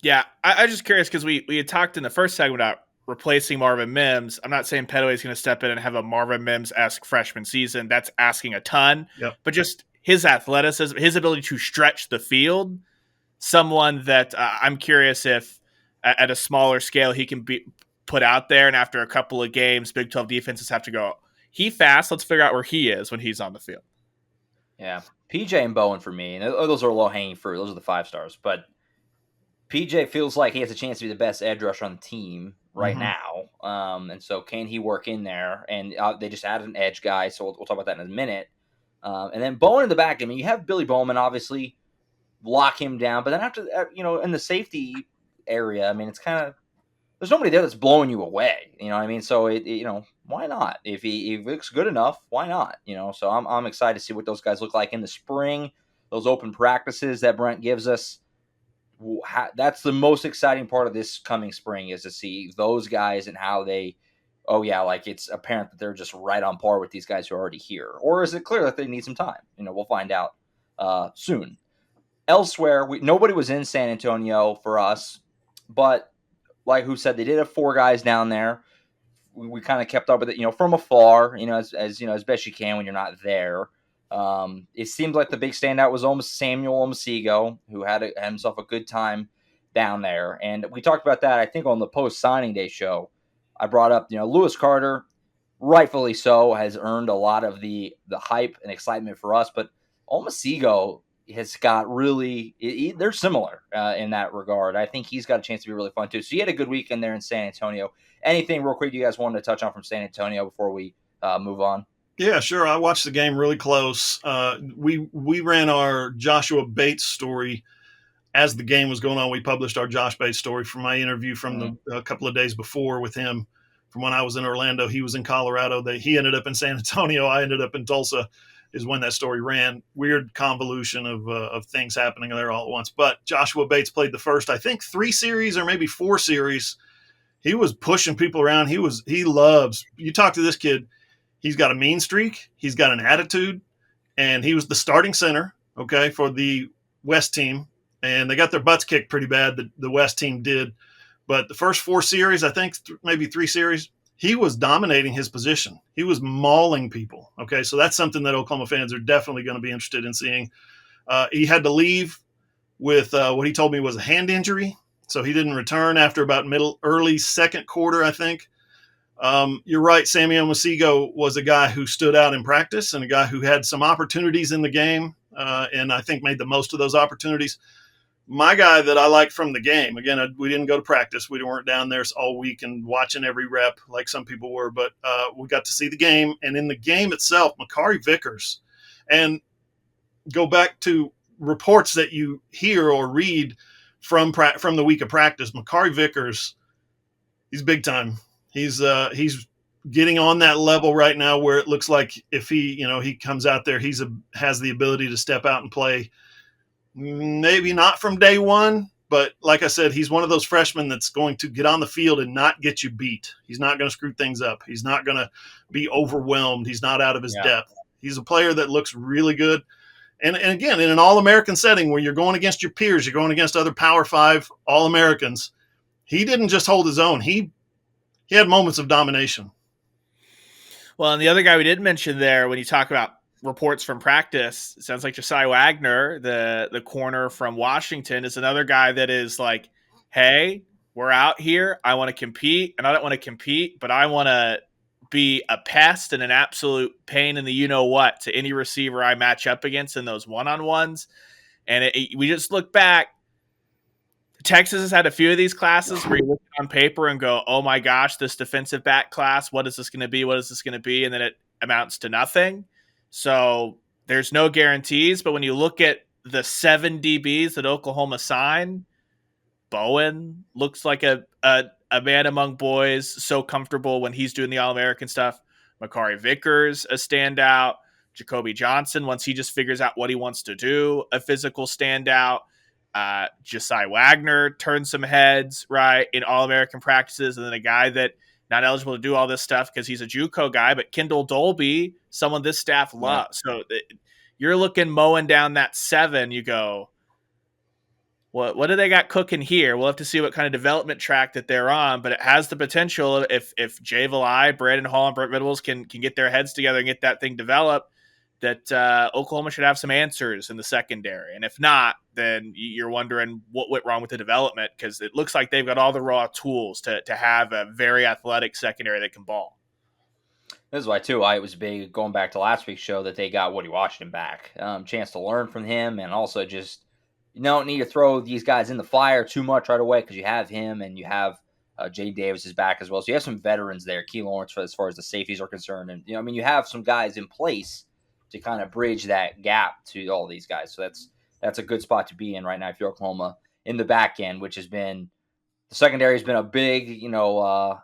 Yeah, I'm just curious because we had talked in the first segment about replacing Marvin Mims. I'm not saying Petaway is going to step in and have a Marvin Mims-esque freshman season. That's asking a ton. Yep. But just his athleticism, his ability to stretch the field, someone that I'm curious if at a smaller scale he can be put out there, and after a couple of games, Big 12 defenses have to go, he fast, let's figure out where he is when he's on the field. Yeah, PJ and Bowen for me, and those are low-hanging fruit. Those are the 5 stars. But PJ feels like he has a chance to be the best edge rusher on the team right now. And so can he work in there? And they just added an edge guy, so we'll talk about that in a minute. And then Bowen in the back, I mean, you have Billy Bowman, obviously, lock him down. But then after, in the safety area, I mean, it's kind of, there's nobody there that's blowing you away. You know what I mean? So, why not? If he looks good enough, why not? So I'm excited to see what those guys look like in the spring, those open practices that Brent gives us. That's the most exciting part of this coming spring, is to see those guys and how they, it's apparent that they're just right on par with these guys who are already here. Or is it clear that they need some time? We'll find out soon. Elsewhere, nobody was in San Antonio for us, but like who said, they did have 4 guys down there. We kind of kept up with it, from afar, as best you can when you're not there. It seemed like the big standout was almost Samuel Omasigo, who had himself a good time down there. And we talked about that, I think, on the post-signing day show. I brought up, Lewis Carter, rightfully so, has earned a lot of the hype and excitement for us. But Omasigo has got really – they're similar in that regard. I think he's got a chance to be really fun too. So he had a good weekend there in San Antonio. Anything real quick you guys wanted to touch on from San Antonio before we move on? Yeah, sure. I watched the game really close. We ran our Joshua Bates story as the game was going on. We published our Josh Bates story from my interview from a couple of days before with him from when I was in Orlando. He was in Colorado. He ended up in San Antonio. I ended up in Tulsa is when that story ran. Weird convolution of things happening there all at once. But Joshua Bates played the first, I think, 3 series or maybe 4 series. He was pushing people around. He loves – you talk to this kid – he's got a mean streak. He's got an attitude, and he was the starting center, for the West team. And they got their butts kicked pretty bad, the West team did. But the first 4 series, I think maybe 3 series, he was dominating his position. He was mauling people, So that's something that Oklahoma fans are definitely going to be interested in seeing. He had to leave with what he told me was a hand injury, so he didn't return after about early second quarter, I think. You're right. Sammy Omasigo was a guy who stood out in practice and a guy who had some opportunities in the game, and I think made the most of those opportunities. My guy that I liked from the game, again, we didn't go to practice. We weren't down there all week and watching every rep like some people were, but we got to see the game. And in the game itself, Makari Vickers, and go back to reports that you hear or read from the week of practice, Makari Vickers, he's big time. He's getting on that level right now where it looks like if he comes out there, has the ability to step out and play. Maybe not from day one, but like I said, he's one of those freshmen that's going to get on the field and not get you beat. He's not going to screw things up. He's not going to be overwhelmed. He's not out of his depth. He's a player that looks really good. And again, in an All-American setting where you're going against your peers, you're going against other Power 5 All-Americans, he didn't just hold his own. He had moments of domination. Well, and the other guy we didn't mention there, when you talk about reports from practice, it sounds like Josiah Wagner, the corner from Washington, is another guy that is like, hey, we're out here. I want to compete, and I don't want to compete, but I want to be a pest and an absolute pain in the you-know-what to any receiver I match up against in those one-on-ones. And we just look back. Texas has had a few of these classes where you look on paper and go, oh my gosh, this defensive back class, what is this going to be? What is this going to be? And then it amounts to nothing. So there's no guarantees. But when you look at the 7 DBs that Oklahoma signed, Bowen looks like a man among boys, so comfortable when he's doing the All-American stuff. Makari Vickers, a standout. Jacoby Johnson, once he just figures out what he wants to do, a physical standout. Josiah Wagner turned some heads, right, in All-American practices. And then a guy that not eligible to do all this stuff because he's a JUCO guy, but Kendall Dolby, someone this staff loves. So you're looking mowing down that 7. You go, what do they got cooking here? We'll have to see what kind of development track that they're on, but it has the potential if Jay Valai, Brandon Hall, and Brent Venables can get their heads together and get that thing developed, that Oklahoma should have some answers in the secondary. And if not, then you're wondering what went wrong with the development, because it looks like they've got all the raw tools to have a very athletic secondary that can ball. This is why, too, it was big going back to last week's show that they got Woody Washington back. Chance to learn from him, and also just you don't need to throw these guys in the fire too much right away because you have him and you have Jay Davis is back as well. So you have some veterans there, Key Lawrence, as far as the safeties are concerned. And, you have some guys in place to kind of bridge that gap to all these guys. So that's a good spot to be in right now if you're Oklahoma in the back end, which has been the secondary has been a big,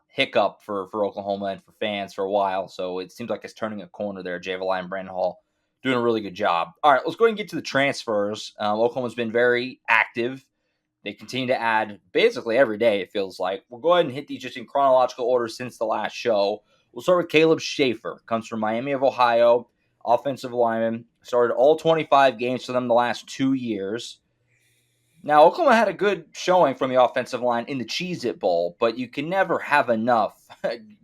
hiccup for Oklahoma and for fans for a while. So it seems like it's turning a corner there. Jay Valai and Brandon Hall doing a really good job. All right, let's go ahead and get to the transfers. Oklahoma's been very active. They continue to add basically every day, it feels like. We'll go ahead and hit these just in chronological order since the last show. We'll start with Caleb Schaefer. Comes from Miami of Ohio. Offensive lineman. Started all 25 games for them the last 2 years. Now, Oklahoma had a good showing from the offensive line in the Cheez-It Bowl, but you can never have enough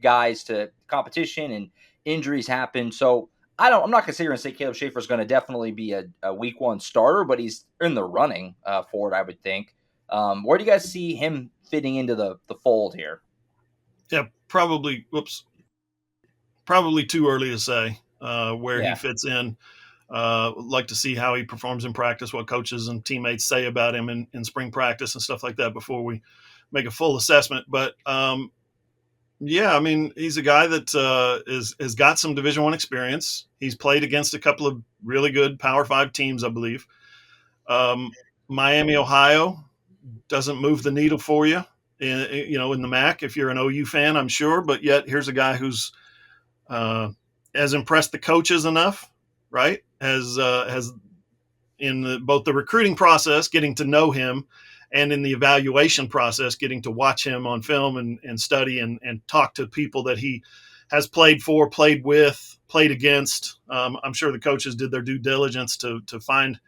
guys to competition and injuries happen. So I'm not going to sit here and say Caleb Schaefer is going to definitely be a week 1 starter, but he's in the running for it, I would think. Where do you guys see him fitting into the fold here? Yeah, probably too early to say where he fits in. Like to see how he performs in practice, what coaches and teammates say about him in spring practice and stuff like that before we make a full assessment. But he's a guy that has got some Division I experience. He's played against a couple of really good Power 5 teams, I believe. Miami, Ohio doesn't move the needle for you, in the MAC if you're an OU fan, I'm sure. But yet here's a guy who's has impressed the coaches enough, right? Has in both the recruiting process, getting to know him, and in the evaluation process, getting to watch him on film and study and talk to people that he has played for, played with, played against. I'm sure the coaches did their due diligence to find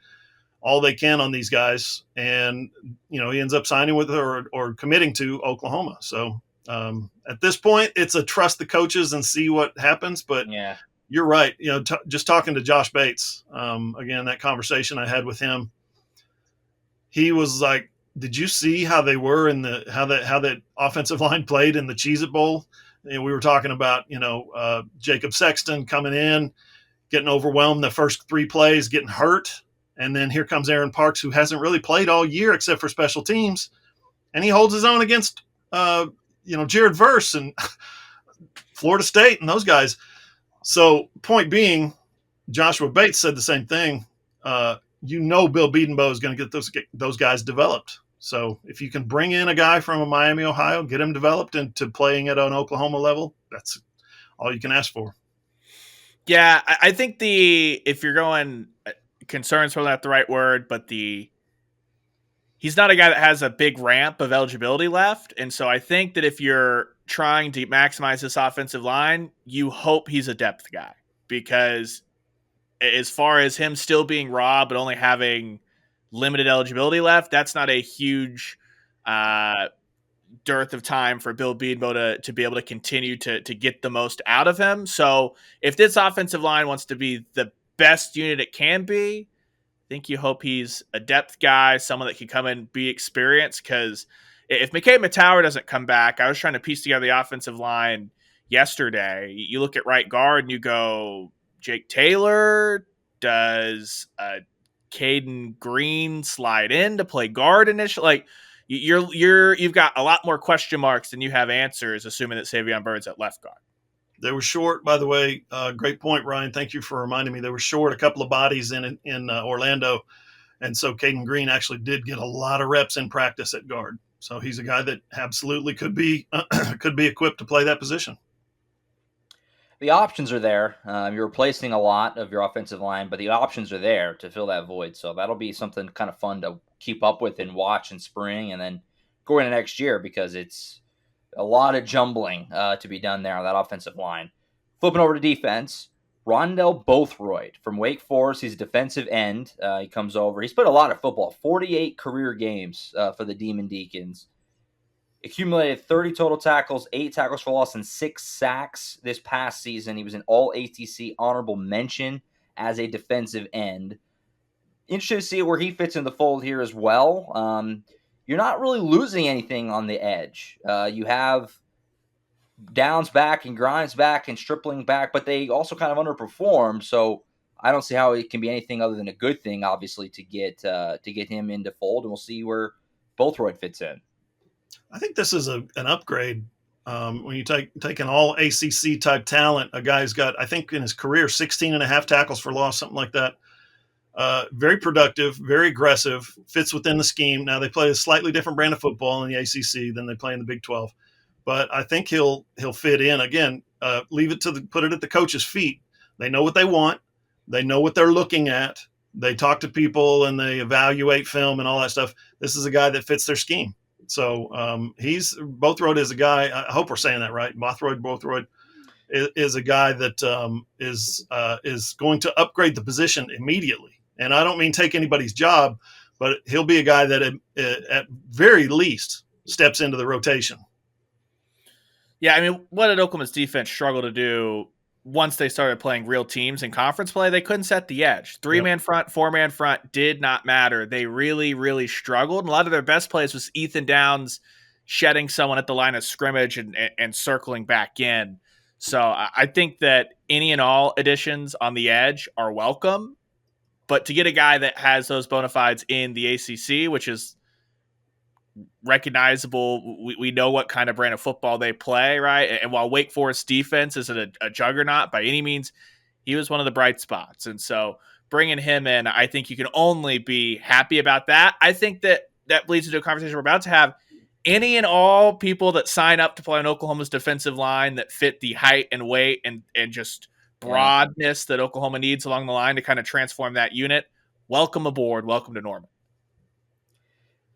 all they can on these guys. And, he ends up signing with or committing to Oklahoma. So at this point, it's a trust the coaches and see what happens. But yeah. You're right. Just talking to Josh Bates, again, that conversation I had with him, he was like, did you see how they were how that offensive line played in the Cheez-It Bowl? And we were talking about, Jacob Sexton coming in, getting overwhelmed the first 3 plays, getting hurt. And then here comes Aaron Parks, who hasn't really played all year except for special teams. And he holds his own against, Jared Verse and Florida State and those guys. So point being, Joshua Bates said the same thing. Bill Biedenbow is going to get those guys developed. So if you can bring in a guy from Miami, Ohio, get him developed into playing at an Oklahoma level, all you can ask for. Yeah, I think if you're going concerns probably not the right word, but he's not a guy that has a big ramp of eligibility left. And so I think that if you're trying to maximize this offensive line, you hope he's a depth guy, because as far as him still being raw but only having limited eligibility left, that's not a huge dearth of time for Bill Beadmo to be able to continue to get the most out of him. So if this offensive line wants to be the best unit it can be, I think you hope he's a depth guy, someone that can come in and be experienced. Because if McKay Matower doesn't come back, I was trying to piece together the offensive line yesterday. You look at right guard and you go, Jake Taylor, does Caden Green slide in to play guard initially? Like, you've got a lot more question marks than you have answers, assuming that Savion Bird's at left guard. They were short, by the way. Great point, Ryan. Thank you for reminding me. They were short a couple of bodies in Orlando, and so Caden Green actually did get a lot of reps in practice at guard. So he's a guy that absolutely could be equipped to play that position. The options are there. You're replacing a lot of your offensive line, but the options are there to fill that void. So that'll be something kind of fun to keep up with and watch in spring, and then going into next year, because it's a lot of jumbling to be done there on that offensive line. Flipping over to defense, Rondell Bothroyd from Wake Forest. He's a defensive end. He comes over. He's played a lot of football, 48 career games for the Demon Deacons. Accumulated 30 total tackles, 8 tackles for loss, and 6 sacks this past season. He was an All-ACC honorable mention as a defensive end. Interested to see where he fits in the fold here as well. You're not really losing anything on the edge. You have Downs back and Grimes back and Stripling back, but they also kind of underperformed. So I don't see how it can be anything other than a good thing, obviously, to get him into fold, and we'll see where Bothroyd fits in. I think this is an upgrade. When you take an all ACC type talent, a guy's got, I think in his career, 16 and a half tackles for loss, something like that. Very productive, very aggressive, fits within the scheme. Now they play a slightly different brand of football in the ACC than they play in the Big 12, but I think he'll fit in. Again, put it at the coach's feet. They know what they want. They know what they're looking at. They talk to people and they evaluate film and all that stuff. This is a guy that fits their scheme. So Bothroyd is a guy. I hope we're saying that right. Bothroyd is a guy that is going to upgrade the position immediately. And I don't mean take anybody's job, but he'll be a guy that at very least steps into the rotation. Yeah, I mean, what did Oklahoma's defense struggle to do once they started playing real teams in conference play? They couldn't set the edge. 3-man front, 4-man front did not matter. They really, really struggled. And a lot of their best plays was Ethan Downs shedding someone at the line of scrimmage and circling back in. So I think that any and all additions on the edge are welcome. But to get a guy that has those bona fides in the ACC, which is recognizable, we know what kind of brand of football they play, right? And while Wake Forest defense isn't a juggernaut by any means, he was one of the bright spots. And so bringing him in, I think you can only be happy about that. I think that leads into a conversation we're about to have. Any and all people that sign up to play on Oklahoma's defensive line that fit the height and weight and just broadness that Oklahoma needs along the line to kind of transform that unit, welcome aboard. Welcome to Norman.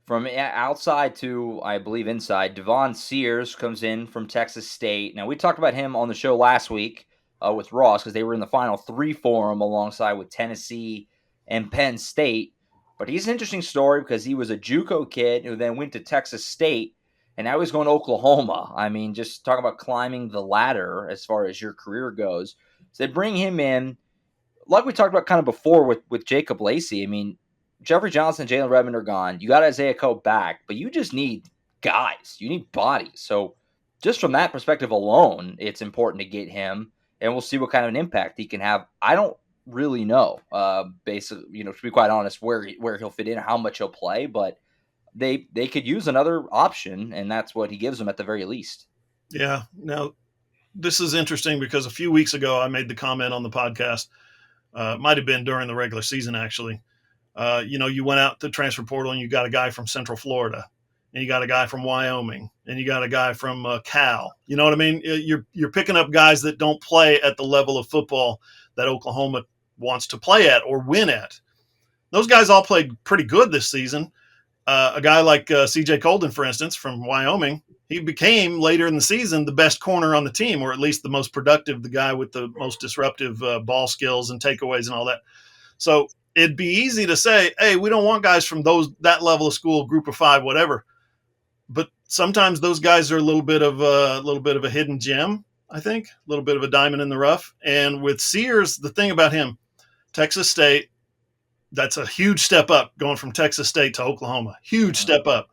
From outside to, I believe, inside, Devon Sears comes in from Texas State. Now, we talked about him on the show last week with Ross because they were in the Final 3 for him alongside with Tennessee and Penn State. But he's an interesting story because he was a JUCO kid who then went to Texas State, and now he's going to Oklahoma. I mean, just talk about climbing the ladder as far as your career goes. So they bring him in, like we talked about kind of before with Jacob Lacey. I mean, Jeffrey Johnson and Jalen Redmond are gone. You got Isaiah Coe back, but you just need guys. You need bodies. So just from that perspective alone, it's important to get him, and we'll see what kind of an impact he can have. I don't really know, basically, to be quite honest, where he'll fit in, how much he'll play, but they could use another option, and that's what he gives them at the very least. Yeah. Now, this is interesting because a few weeks ago I made the comment on the podcast, might have been during the regular season actually. You went out to transfer portal and you got a guy from Central Florida, and you got a guy from Wyoming, and you got a guy from Cal. You know what I mean? You're picking up guys that don't play at the level of football that Oklahoma wants to play at or win at. Those guys all played pretty good this season. A guy like C.J. Colden, for instance, from Wyoming, he became later in the season the best corner on the team, or at least the most productive, the guy with the most disruptive ball skills and takeaways and all that. So it'd be easy to say, hey, we don't want guys from that level of school, group of five, whatever. But sometimes those guys are a little bit of a hidden gem, I think, a little bit of a diamond in the rough. And with Sears, the thing about him, Texas State, that's a huge step up going from Texas State to Oklahoma. Huge step up.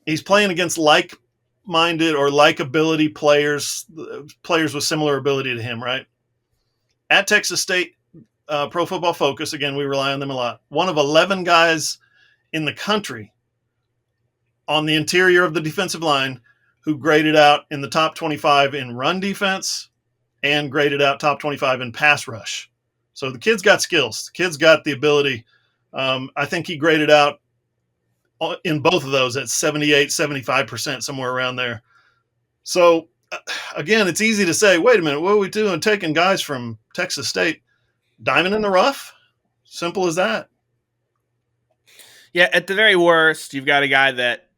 He's playing against like-minded or like-ability players with similar ability to him, right? At Texas State, Pro Football Focus, again, we rely on them a lot. One of 11 guys in the country on the interior of the defensive line who graded out in the top 25 in run defense and graded out top 25 in pass rush. So the kid's got skills. The kid's got the ability. I think he graded out in both of those at 78, 75%, somewhere around there. So, again, it's easy to say, wait a minute, what are we doing taking guys from Texas State? Diamond in the rough? Simple as that. Yeah, at the very worst, you've got a guy that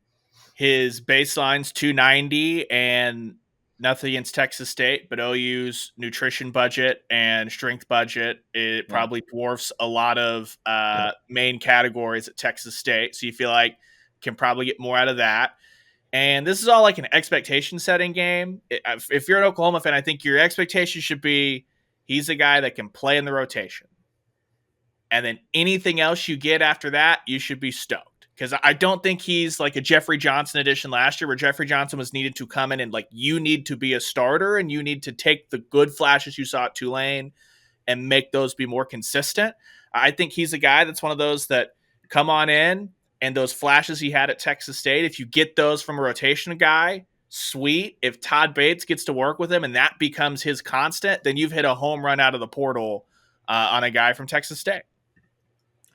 his baseline's 290 and nothing against Texas State, but OU's nutrition budget and strength budget, it probably dwarfs a lot of main categories at Texas State. So you feel like can probably get more out of that. And this is all like an expectation setting game. If you're an Oklahoma fan, I think your expectation should be he's a guy that can play in the rotation. And then anything else you get after that, you should be stoked. Because I don't think he's like a Jeffrey Johnson edition last year where Jeffrey Johnson was needed to come in and like you need to be a starter and you need to take the good flashes you saw at Tulane and make those be more consistent. I think he's a guy that's one of those that come on in and those flashes he had at Texas State, if you get those from a rotation guy, sweet. If Todd Bates gets to work with him and that becomes his constant, then you've hit a home run out of the portal on a guy from Texas State.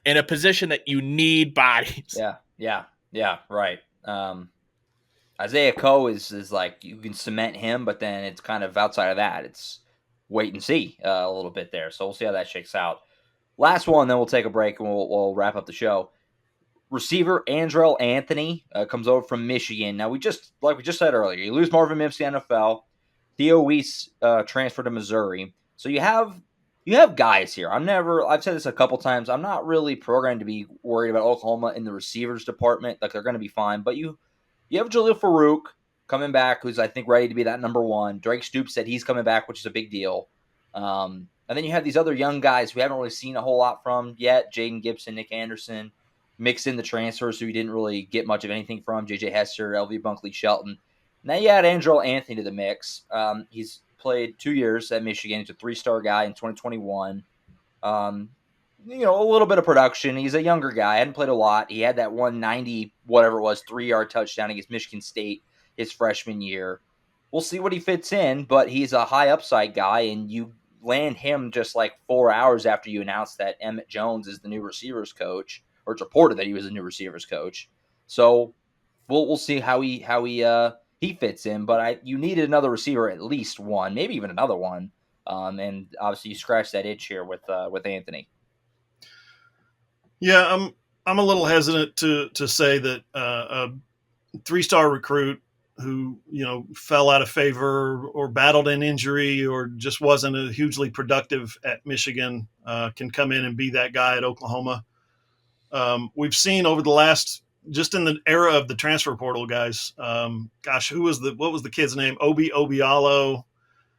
In a position that you need bodies. Yeah, right. Isaiah Coe is like you can cement him, but then it's kind of outside of that. It's wait and see a little bit there. So we'll see how that shakes out. Last one, then we'll take a break and we'll wrap up the show. Receiver Andrel Anthony comes over from Michigan. Now we just said earlier, you lose Marvin Mims to the NFL. Theo Weiss transferred to Missouri. So you have guys here. I've said this a couple times. I'm not really programmed to be worried about Oklahoma in the receivers department. Like they're going to be fine. But you have Jalil Farouk coming back, who's I think ready to be that number one. Drake Stoops said he's coming back, which is a big deal. And then you have these other young guys we haven't really seen a whole lot from yet. Jaden Gibson, Nick Anderson, mix in the transfers, so you didn't really get much of anything from. J.J. Hester, LV Bunkley Shelton. Now you add Andrel Anthony to the mix. He's played 2 years at Michigan. He's a 3-star guy in 2021. A little bit of production. He's a younger guy. Hadn't played a lot. He had that 190, whatever it was, 3-yard touchdown against Michigan State his freshman year. We'll see what he fits in, but he's a high upside guy, and you land him just like 4 hours after you announced that Emmett Jones is the new receivers coach, or it's reported that he was the new receivers coach. So we'll see how he fits in, but you needed another receiver, at least one, maybe even another one. And obviously you scratched that itch here with Anthony. Yeah, I'm a little hesitant to say that a 3-star recruit who fell out of favor or battled an injury or just wasn't a hugely productive at Michigan can come in and be that guy at Oklahoma. We've seen over the last, just in the era of the transfer portal guys, what was the kid's name? Obi Obialo.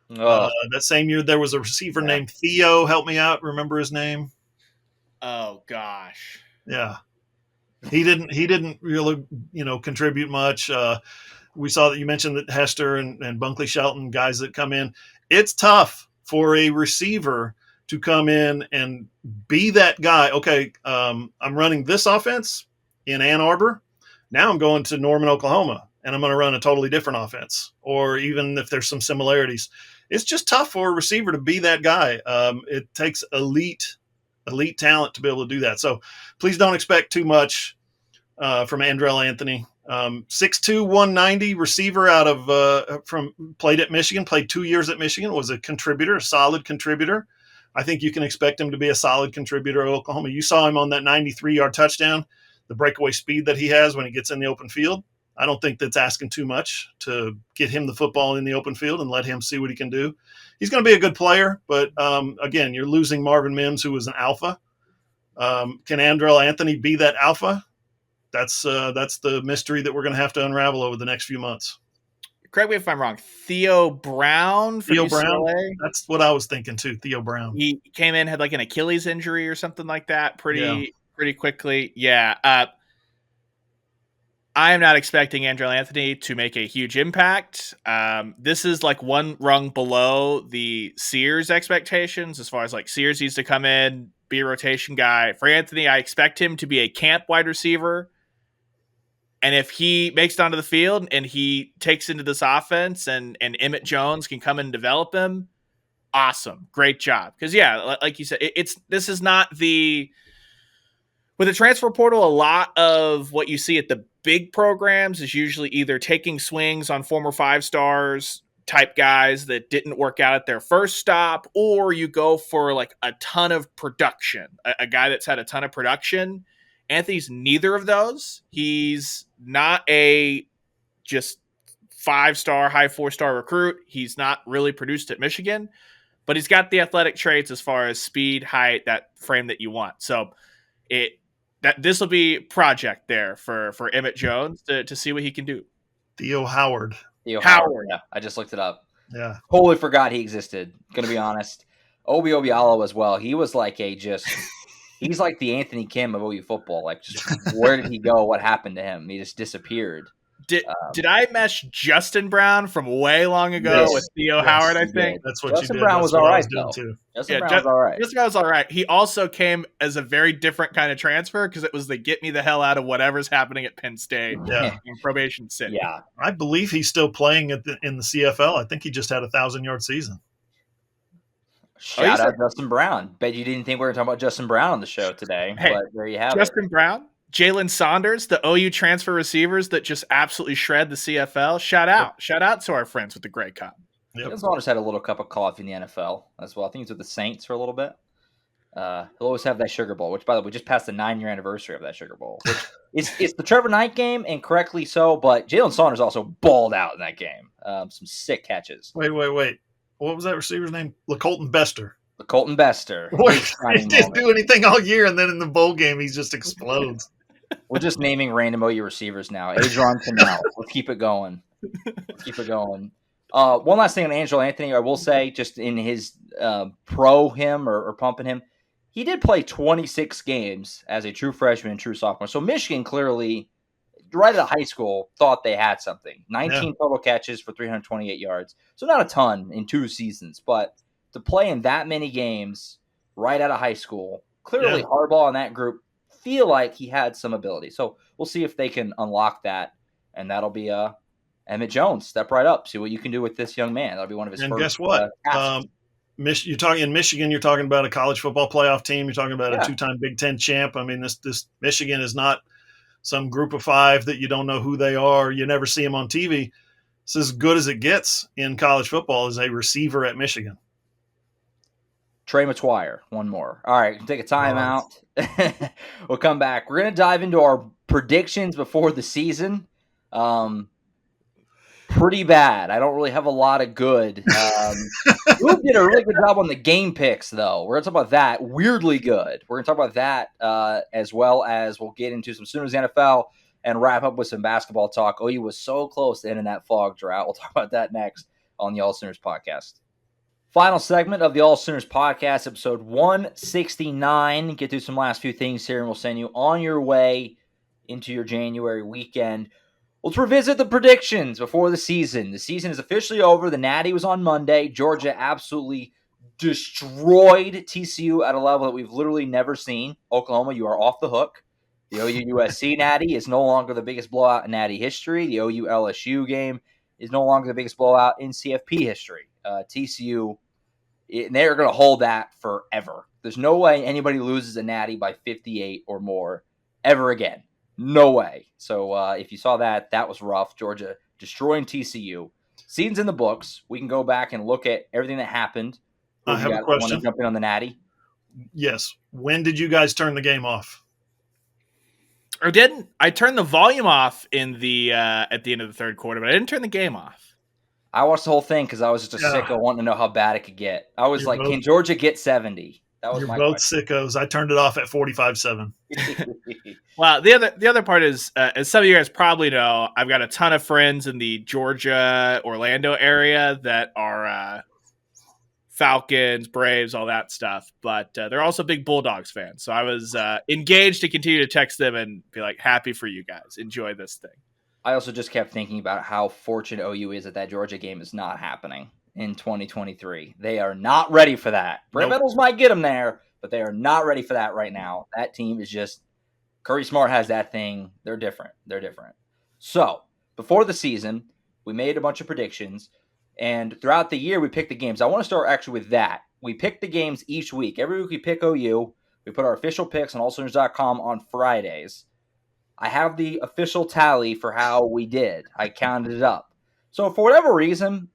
That same year there was a receiver named Theo. Help me out. Remember his name? Oh gosh. Yeah. He didn't really, contribute much. We saw that you mentioned that Hester and Bunkley Shelton, guys that come in. It's tough for a receiver to come in and be that guy. Okay, I'm running this offense in Ann Arbor. Now I'm going to Norman, Oklahoma, and I'm going to run a totally different offense. Or even if there's some similarities, it's just tough for a receiver to be that guy. It takes elite talent to be able to do that. So please don't expect too much from Andrell Anthony. 6'2", 190 receiver out of played at Michigan, played 2 years at Michigan, was a contributor, a solid contributor. I think you can expect him to be a solid contributor at Oklahoma. You saw him on that 93-yard touchdown, the breakaway speed that he has when he gets in the open field. I don't think that's asking too much to get him the football in the open field and let him see what he can do. He's going to be a good player, but again, you're losing Marvin Mims, who was an alpha. Can Andrell Anthony be that alpha? That's the mystery that we're going to have to unravel over the next few months. Correct me if I'm wrong. Theo Brown for Theo UCLA? Brown. That's what I was thinking too. Theo Brown. He came in, had like an Achilles injury or something like that pretty quickly. Yeah. I am not expecting Andrell Anthony to make a huge impact. This is like one rung below the Sears expectations as far as like Sears needs to come in, be a rotation guy. For Anthony, I expect him to be a camp wide receiver. And if he makes it onto the field and he takes into this offense and Emmett Jones can come in and develop him, awesome. Great job. Because, yeah, like you said, this is not with the transfer portal, a lot of what you see at the big programs is usually either taking swings on former 5-stars type guys that didn't work out at their first stop, or you go for like a ton of production, a guy that's had a ton of production. Anthony's neither of those. He's not a just 5-star, high 4-star recruit. He's not really produced at Michigan, but he's got the athletic traits as far as speed, height, that frame that you want. So this will be project there for Emmett Jones to see what he can do. Theo Howard. Yeah, I just looked it up. Yeah. Totally forgot he existed. Gonna be honest. Obi Obialo as well. He was like he's like the Anthony Kim of OU football. Like, just where did he go? What happened to him? He just disappeared. Did I mesh Justin Brown from way long ago with Theo Howard? I think that's what Justin you did. Brown was all right though. Too. Justin Brown was all right. Justin Brown was all right. He also came as a very different kind of transfer because it was the get me the hell out of whatever's happening at Penn State in Probation City. Yeah, I believe he's still playing in the CFL. I think he just had a 1,000-yard season. Shout out Justin Brown. Bet you didn't think we were going to talk about Justin Brown on the show today, but there you have it. Justin Brown, Jalen Saunders, the OU transfer receivers that just absolutely shred the CFL. Shout out to our friends with the Grey Cup. Jalen Saunders had a little cup of coffee in the NFL as well. I think he's with the Saints for a little bit. He'll always have that Sugar Bowl, which, by the way, we just passed the 9-year anniversary of that Sugar Bowl. Which it's the Trevor Knight game, and correctly so, but Jalen Saunders also balled out in that game. Some sick catches. Wait. What was that receiver's name? LaColton Bester. LaColton Bester. He didn't do anything all year, and then in the bowl game, he just explodes. We're just naming random OU receivers now. Adron Canal. Let's keep it going. One last thing on Angelo Anthony, I will say, just in his pro him or pumping him, he did play 26 games as a true freshman and true sophomore. So Michigan clearly, right out of high school, thought they had something. 19 total catches for 328 yards. So not a ton in 2 seasons, but to play in that many games right out of high school, clearly Harbaugh and that group feel like he had some ability. So we'll see if they can unlock that, and that'll be Emmett Jones. Step right up, see what you can do with this young man. That'll be one of his first. And guess what? You're talking in Michigan. You're talking about a college football playoff team. You're talking about a 2-time Big Ten champ. I mean, this Michigan is not some group of 5 that you don't know who they are. You never see them on TV. It's as good as it gets in college football as a receiver at Michigan. Trey McGuire, one more. All right, take a timeout. We'll come back. We're going to dive into our predictions before the season. Pretty bad. I don't really have a lot of good. You did a really good job on the game picks, though. We're going to talk about that. Weirdly good. We're going to talk about that as well as we'll get into some Sooners NFL and wrap up with some basketball talk. OU was so close to ending that fog drought. We'll talk about that next on the AllSooners Podcast. Final segment of the AllSooners Podcast, episode 169. Get through some last few things here, and we'll send you on your way into your January weekend. Let's revisit the predictions before the season. The season is officially over. The Natty was on Monday. Georgia absolutely destroyed TCU at a level that we've literally never seen. Oklahoma, you are off the hook. The OU-USC Natty is no longer the biggest blowout in Natty history. The OU-LSU game is no longer the biggest blowout in CFP history. TCU, they're going to hold that forever. There's no way anybody loses a Natty by 58 or more ever again. No way. So if you saw that, that was rough. Georgia destroying TCU. Season's in the books. We can go back and look at everything that happened. I have a Want to question. jump in on the Natty? Yes. When did you guys turn the game off? Or didn't. I turned the volume off in the at the end of the third quarter, but I didn't turn the game off. I watched the whole thing because I was just a sicko wanting to know how bad it could get. I was like, can Georgia get 70? That was my question. Sickos. I turned it off at 45-7. Well, the other part is, as some of you guys probably know, I've got a ton of friends in the Georgia, Orlando area that are Falcons, Braves, all that stuff. But they're also big Bulldogs fans. So I was engaged to continue to text them and be like, happy for you guys. Enjoy this thing. I also just kept thinking about how fortunate OU is that Georgia game is not happening in 2023. They are not ready for that. Brent Venables might get them there, but they are not ready for that right now. That team is just Curry Smart has that thing. They're different. So before the season, we made a bunch of predictions, and throughout the year, we picked the games. I want to start actually with that. We pick the games each week. Every week we pick OU. We put our official picks on AllSooners.com on Fridays. I have the official tally for how we did. I counted it up. So for whatever reason,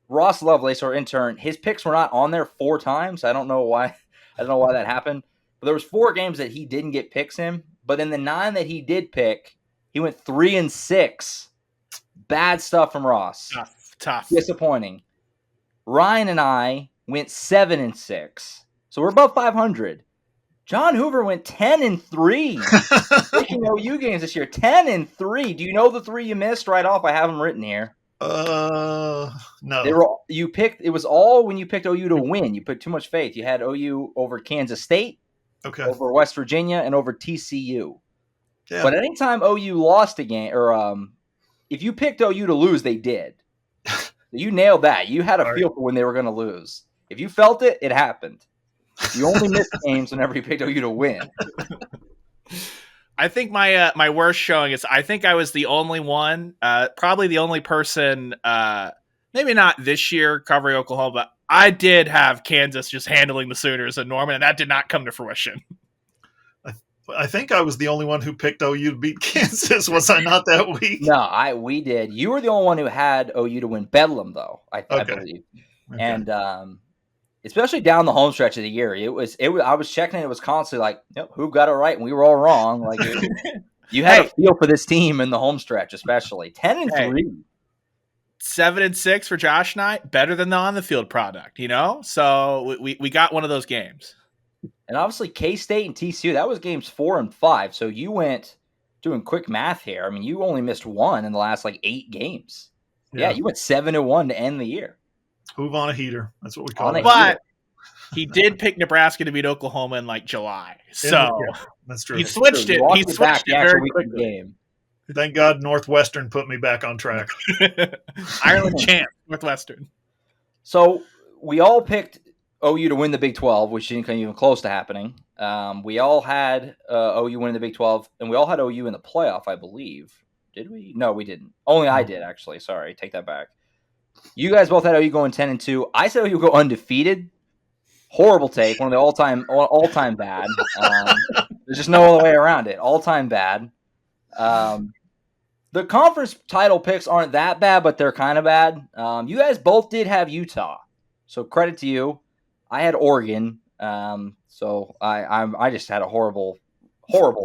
Ross Lovelace, our intern, his picks were not on there 4 times. I don't know why that happened. But there was 4 games that he didn't get picks in. But in the 9 that he did pick, he went 3-6. Bad stuff from Ross. Tough. Disappointing. Ryan and I went 7-6. So we're above 500. John Hoover went 10-3. Picking OU games this year. 10-3. Do you know the 3 you missed right off? I have them written here. No. It was all when you picked OU to win. You put too much faith. You had OU over Kansas State, over West Virginia, and over TCU. Yeah. But anytime OU lost a game, or if you picked OU to lose, they did. You nailed that. You had a feel for when they were going to lose. If you felt it, it happened. You only missed games whenever you picked OU to win. I think my worst showing is I think I was the only one, probably the only person, maybe not this year covering Oklahoma, but I did have Kansas just handling the Sooners and Norman, and that did not come to fruition. I think I was the only one who picked OU to beat Kansas. Was I not that week? No, we did. You were the only one who had OU to win Bedlam, though. I believe, and especially down the home stretch of the year, it was. I was checking. It was constantly like, yep, who got it right, and we were all wrong. Like you had a feel for this team in the home stretch, especially 10-3. 7-6 for Josh and I, better than the on the field product, you know. So we got one of those games. And obviously, K-State and TCU, that was games 4 and 5. So you went, doing quick math here, I mean, you only missed 1 in the last, 8 games. Yeah, you went 7-1 to end the year. Move on a heater. That's what we call it. But he did pick Nebraska to beat Oklahoma in, July. So that's true. He switched it. He switched it very quickly. Game. Thank God Northwestern put me back on track. Ireland champ, Northwestern. So we all picked OU to win the Big 12, which didn't come even close to happening. We all had OU winning the Big 12, and we all had OU in the playoff, I believe. Did we? No, we didn't. Only I did, actually. Sorry, take that back. You guys both had OU going 10-2. I said OU go undefeated. Horrible take. One of the all-time bad. There's just no other way around it. All-time bad. The conference title picks aren't that bad, but they're kind of bad. You guys both did have Utah, so credit to you. I had Oregon, so I just had a horrible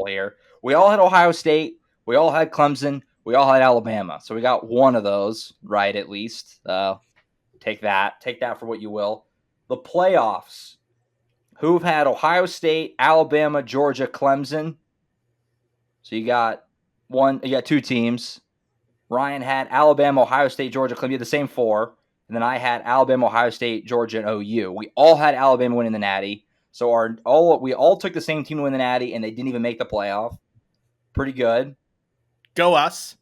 here. We all had Ohio State. We all had Clemson. We all had Alabama. So we got one of those right at least. Take that for what you will. The playoffs. Who've had Ohio State, Alabama, Georgia, Clemson? So you got 2 teams. Ryan had Alabama, Ohio State, Georgia, Clemson. You had the same 4. And then I had Alabama, Ohio State, Georgia, and OU. We all had Alabama winning the Natty. So we all took the same team to win the Natty, and they didn't even make the playoff. Pretty good. Go us.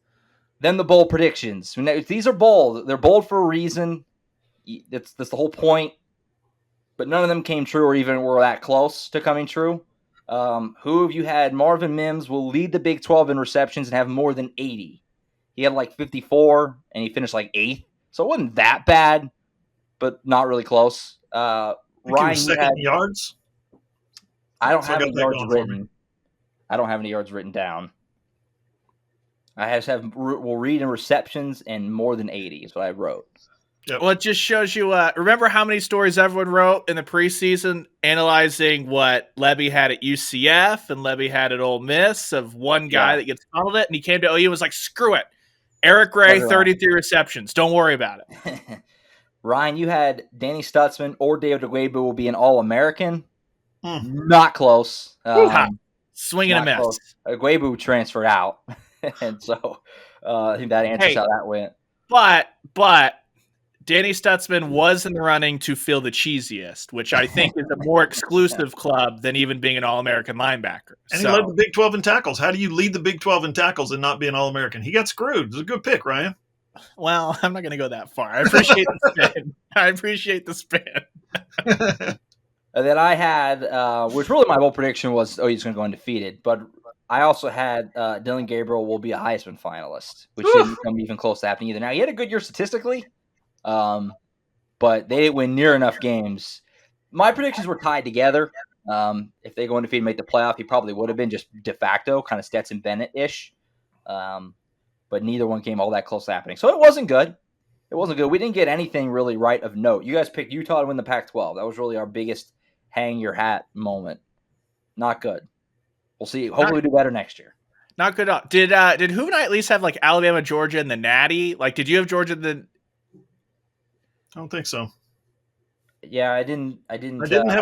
Then the bowl predictions. These are bold. They're bold for a reason. That's the whole point. But none of them came true or even were that close to coming true. Who have you had? Marvin Mims will lead the Big 12 in receptions and have more than 80. He had 54, and he finished 8th. So it wasn't that bad, but not really close. Ryan, second in yards? I don't have any yards written. I don't have any yards written down. I just have will read in receptions and more than 80 is what I wrote. Yep. Well, it just shows you. Remember how many stories everyone wrote in the preseason analyzing what Lebby had at UCF and Lebby had at Ole Miss of one guy that gets funneled it, and he came to OU and was like, "Screw it, Eric Gray, 33 receptions. Don't worry about it." Ryan, you had Danny Stutzman or David Ugwoegbu will be an All-American. Not close. Swing and a miss. Ugwoegbu transferred out, and so I think that answers how that went. But Danny Stutzman was in the running to fill the cheesiest, which I think is a more exclusive club than even being an All-American linebacker. And he led the Big 12 in tackles. How do you lead the Big 12 in tackles and not be an All-American? He got screwed. It was a good pick, Ryan. Well, I'm not going to go that far. I appreciate the spin. And then I had, which really my whole prediction was, he's going to go undefeated. But I also had Dylan Gabriel will be a Heisman finalist, which didn't come even close to happening either. Now, he had a good year statistically. But they didn't win near enough games. My predictions were tied together. If they go undefeated and make the playoff, he probably would have been just de facto, kind of Stetson Bennett-ish. But neither one came all that close to happening. So it wasn't good. We didn't get anything really right of note. You guys picked Utah to win the Pac-12. That was really our biggest hang-your-hat moment. Not good. We'll see. Hopefully we do better next year. Not good. Did Hoover and I at least have like Alabama, Georgia, and the Natty? Like, did you have Georgia I don't think so. Yeah, I didn't have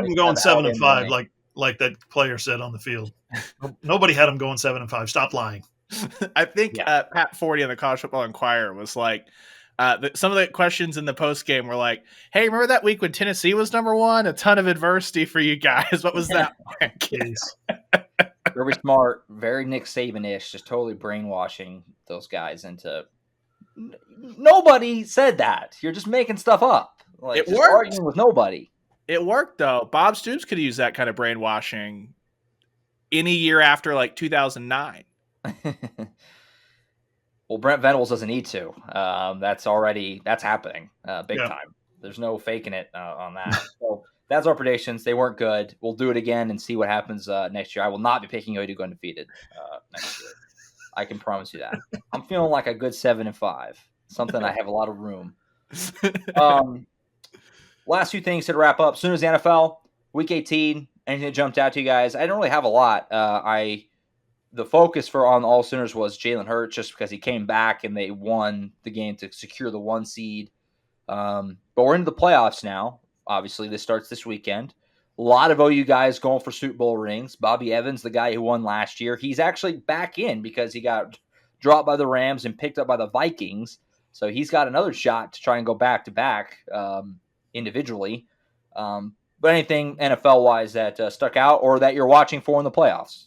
them going 7-5 like that player said on the field. Nobody had them going 7-5. Stop lying. I think Pat Forty on the College Football Inquirer was like, some of the questions in the post game were like, "Hey, remember that week when Tennessee was number one? A ton of adversity for you guys. What was that like?" Very smart, very Nick Saban-ish, just totally brainwashing those guys into. Nobody said that. You're just making stuff up. Like, it worked. Arguing with nobody. It worked though. Bob Stoops could use that kind of brainwashing any year after like 2009. Well, Brent Venables doesn't need to. That's happening big time. There's no faking it on that. So that's our predictions. They weren't good. We'll do it again and see what happens next year. I will not be picking OU to go undefeated next year. I can promise you that. I'm feeling like a good 7-5. Something I have a lot of room. Last few things to wrap up. Soon as the NFL, Week 18, anything that jumped out to you guys? I didn't really have a lot. The focus on AllSooners was Jalen Hurts just because he came back and they won the game to secure the 1 seed. But we're into the playoffs now. Obviously, this starts this weekend. A lot of OU guys going for Super Bowl rings. Bobby Evans, the guy who won last year, he's actually back in because he got dropped by the Rams and picked up by the Vikings. So he's got another shot to try and go back-to-back individually. But anything NFL-wise that stuck out or that you're watching for in the playoffs?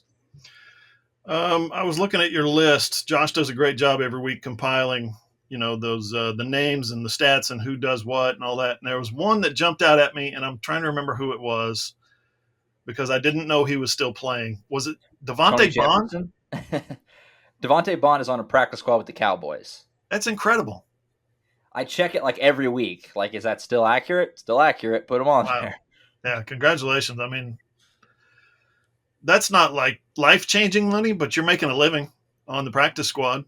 I was looking at your list. Josh does a great job every week compiling, those the names and the stats and who does what and all that. And there was one that jumped out at me, and I'm trying to remember who it was because I didn't know he was still playing. Was it Devontae Bond? Devontae Bond is on a practice squad with the Cowboys. That's incredible. I check it like every week. Like, is that still accurate? Still accurate. Put him on there. Yeah, congratulations. I mean, that's not like life-changing money, but you're making a living on the practice squad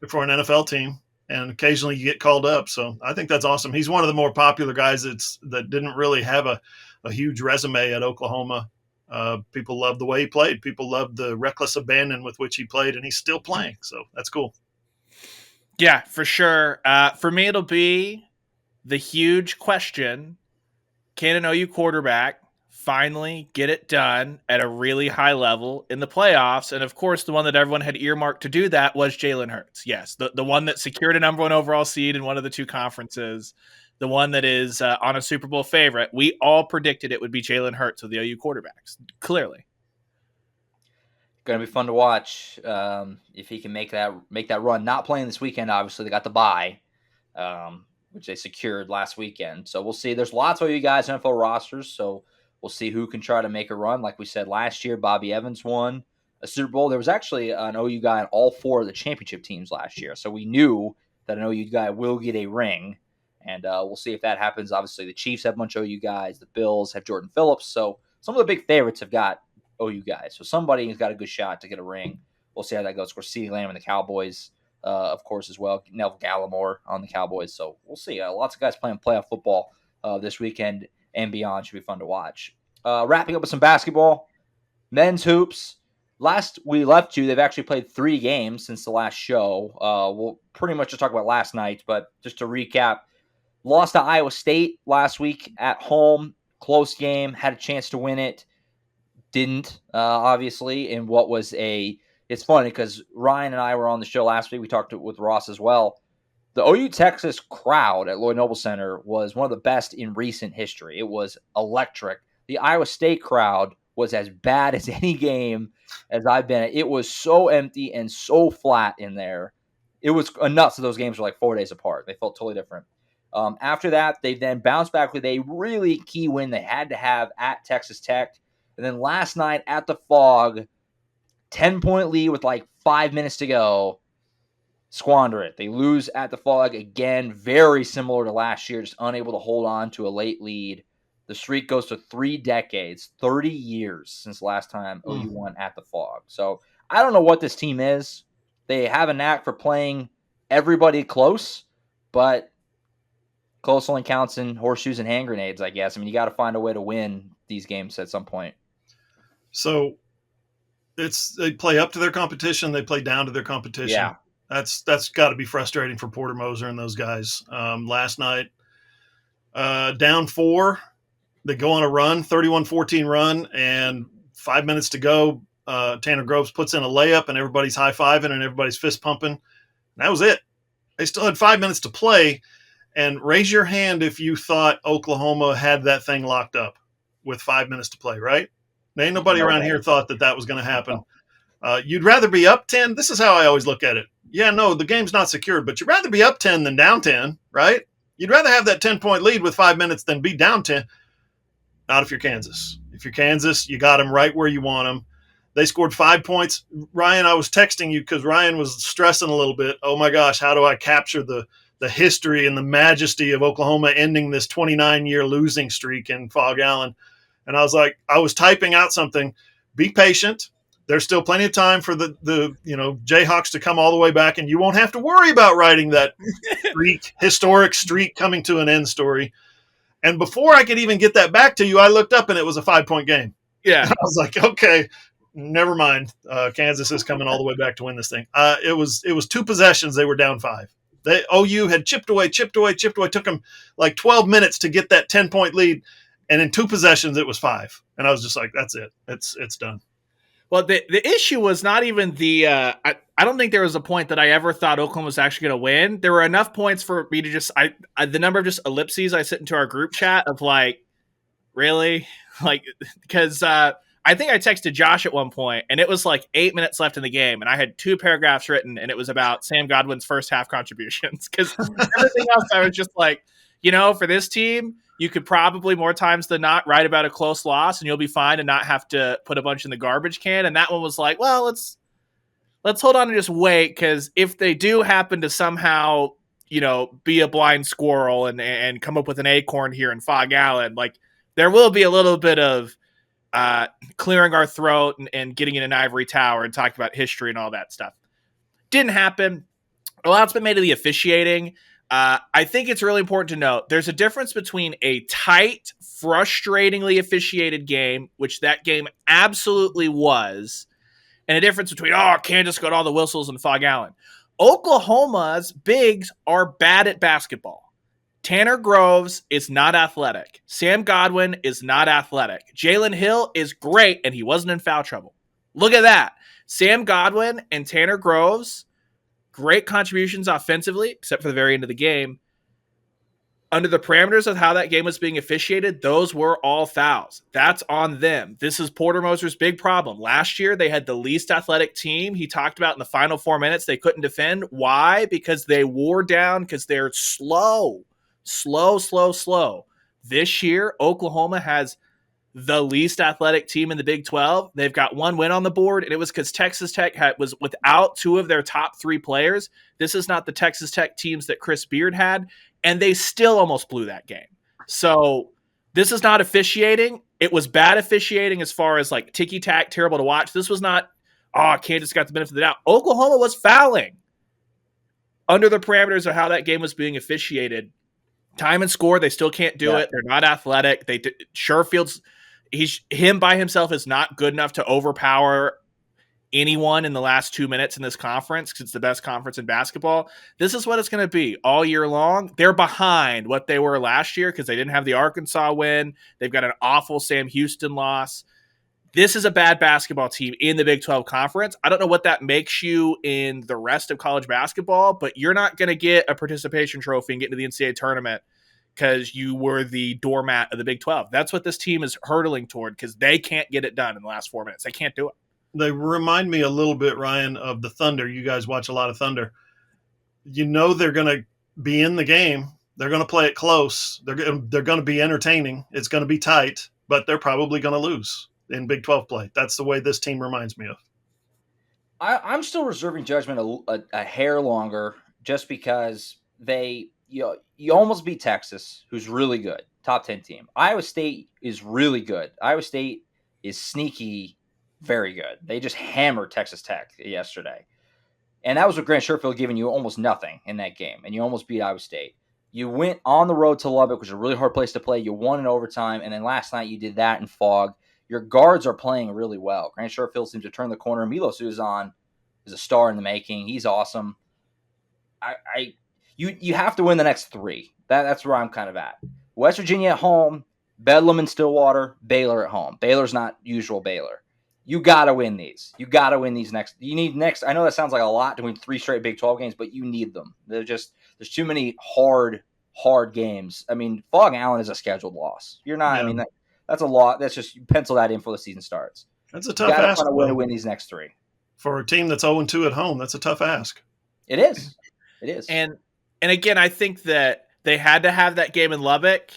for an NFL team, and occasionally you get called up. So I think that's awesome. He's one of the more popular guys that didn't really have a huge resume at Oklahoma. People loved the way he played. People loved the reckless abandon with which he played, and he's still playing. So that's cool. Yeah, for sure. For me, it'll be the huge question: can an OU quarterback finally get it done at a really high level in the playoffs? And of course, the one that everyone had earmarked to do that was Jalen Hurts. Yes, the one that secured a number 1 overall seed in one of the 2 conferences, the one that is on a Super Bowl favorite. We all predicted it would be Jalen Hurts with the OU quarterbacks, clearly. Going to be fun to watch if he can make that run. Not playing this weekend, obviously. They got the bye, which they secured last weekend. So we'll see. There's lots of OU guys on NFL rosters, so we'll see who can try to make a run. Like we said last year, Bobby Evans won a Super Bowl. There was actually an OU guy on all 4 of the championship teams last year. So we knew that an OU guy will get a ring, and we'll see if that happens. Obviously, the Chiefs have a bunch of OU guys. The Bills have Jordan Phillips. So some of the big favorites have got OU guys. So somebody has got a good shot to get a ring. We'll see how that goes. Of course, CeeDee Lamb and the Cowboys, of course, as well. Neville Gallimore on the Cowboys. So we'll see. Lots of guys playing playoff football this weekend and beyond. Should be fun to watch. Wrapping up with some basketball. Men's hoops. Last we left you, they've actually played 3 games since the last show. We'll pretty much just talk about last night, but just to recap, lost to Iowa State last week at home. Close game, had a chance to win it. Didn't, obviously, in what was it's funny because Ryan and I were on the show last week. We talked with Ross as well. The OU Texas crowd at Lloyd Noble Center was one of the best in recent history. It was electric. The Iowa State crowd was as bad as any game as I've been at. It was so empty and so flat in there. It was nuts. Those games were like 4 days apart. They felt totally different. After that, they then bounced back with a really key win they had to have at Texas Tech. And then last night at the Fog, 10-point lead with like 5 minutes to go. Squander it. They lose at the Fog again, very similar to last year, just unable to hold on to a late lead. The streak goes to 3 decades, 30 years since last time OU won at the Fog. So I don't know what this team is. They have a knack for playing everybody close, but close only counts in horseshoes and hand grenades, I guess. I mean, you got to find a way to win these games at some point. So they play up to their competition. They play down to their competition. Yeah. That's got to be frustrating for Porter Moser and those guys. Last night, down 4, they go on a run, 31-14 run, and 5 minutes to go. Tanner Groves puts in a layup, and everybody's high-fiving and everybody's fist-pumping. And that was it. They still had 5 minutes to play. And raise your hand if you thought Oklahoma had that thing locked up with 5 minutes to play, right? Ain't nobody around here thought that was going to happen. You'd rather be up 10. This is how I always look at it. Yeah, no, the game's not secured, but you'd rather be up 10 than down 10, right? You'd rather have that 10-point lead with 5 minutes than be down 10. Not if you're Kansas. If you're Kansas, you got them right where you want them. They scored 5 points. Ryan, I was texting you because Ryan was stressing a little bit. Oh, my gosh, how do I capture the history and the majesty of Oklahoma ending this 29-year losing streak in Fog Allen? And I was like, I was typing out something. Be patient. There's still plenty of time for the Jayhawks to come all the way back, and you won't have to worry about writing that historic streak coming to an end story. And before I could even get that back to you, I looked up and it was a 5-point game. Yeah. And I was like, okay, never mind. Kansas is coming all the way back to win this thing. It was 2 possessions. They were down 5. OU had chipped away, took them like 12 minutes to get that 10-point lead. And in 2 possessions, it was 5. And I was just like, that's it. It's done. Well, the issue was not even I don't think there was a point that I ever thought Oklahoma was actually going to win. There were enough points for me to just the number of just ellipses I sent into our group chat of like, really? Like, because I think I texted Josh at one point, and it was like 8 minutes left in the game, and I had 2 paragraphs written, and it was about Sam Godwin's first half contributions. Because everything else, I was just like, for this team, you could probably more times than not write about a close loss, and you'll be fine and not have to put a bunch in the garbage can. And that one was like, well, let's hold on and just wait, because if they do happen to somehow, be a blind squirrel and come up with an acorn here in Fog Allen, like there will be a little bit of clearing our throat and getting in an ivory tower and talking about history and all that stuff. Didn't happen. A lot's been made of the officiating. I think it's really important to note there's a difference between a tight, frustratingly officiated game, which that game absolutely was, and a difference between, Kansas got all the whistles in Fog Allen. Oklahoma's bigs are bad at basketball. Tanner Groves is not athletic. Sam Godwin is not athletic. Jalen Hill is great, and he wasn't in foul trouble. Look at that. Sam Godwin and Tanner Groves, great contributions offensively, except for the very end of the game. Under the parameters of how that game was being officiated, those were all fouls. That's on them. This is Porter Moser's big problem. Last year, they had the least athletic team. He talked about in the final 4 minutes, they couldn't defend. Why? Because they wore down, because they're slow. This year, Oklahoma has the least athletic team in the Big 12. They've got 1 win on the board, and it was because Texas Tech was without 2 of their top 3 players. This is not the Texas Tech teams that Chris Beard had, and they still almost blew that game. So This is not officiating. It was bad officiating as far as like ticky-tack, terrible to watch. This was not, Kansas got the benefit of the doubt. Oklahoma was fouling under the parameters of how that game was being officiated. Time and score, they still can't do it. They're not athletic. Sherfield's him by himself is not good enough to overpower anyone in the last 2 minutes in this conference because it's the best conference in basketball. This is what it's going to be all year long. They're behind what they were last year because they didn't have the Arkansas win. They've got an awful Sam Houston loss. This is a bad basketball team in the Big 12 conference. I don't know what that makes you in the rest of college basketball, but you're not going to get a participation trophy and get into the NCAA tournament because you were the doormat of the Big 12. That's what this team is hurtling toward because they can't get it done in the last 4 minutes. They can't do it. They remind me a little bit, Ryan, of the Thunder. You guys watch a lot of Thunder. You know they're going to be in the game. They're going to play it close. They're going to be entertaining. It's going to be tight, but they're probably going to lose in Big 12 play. That's the way this team reminds me of. I'm still reserving judgment a hair longer just because you almost beat Texas, who's really good, top 10 team. Iowa State is really good. Iowa State is sneaky, very good. They just hammered Texas Tech yesterday. And that was with Grant Sherfield giving you almost nothing in that game. And you almost beat Iowa State. You went on the road to Lubbock, which is a really hard place to play. You won in overtime. And then last night you did that in fog. Your guards are playing really well. Grant Sherfield seems to turn the corner. Milos Uzan is a star in the making. He's awesome. You have to win the next three. That's where I'm kind of at. West Virginia at home, Bedlam and Stillwater, Baylor at home. Baylor's not usual Baylor. You got to win these. You got to win these next. You need next. I know that sounds like a lot to win 3 straight Big 12 games, but you need them. There's too many hard games. I mean, Fog Allen is a scheduled loss. You're not. Yeah. I mean, that's a lot. That's just you pencil that in before the season starts. That's a tough ask. You got to find a way to win these next 3 for a team that's 0-2 at home. That's a tough ask. It is. It is. And again, I think that they had to have that game in Lubbock.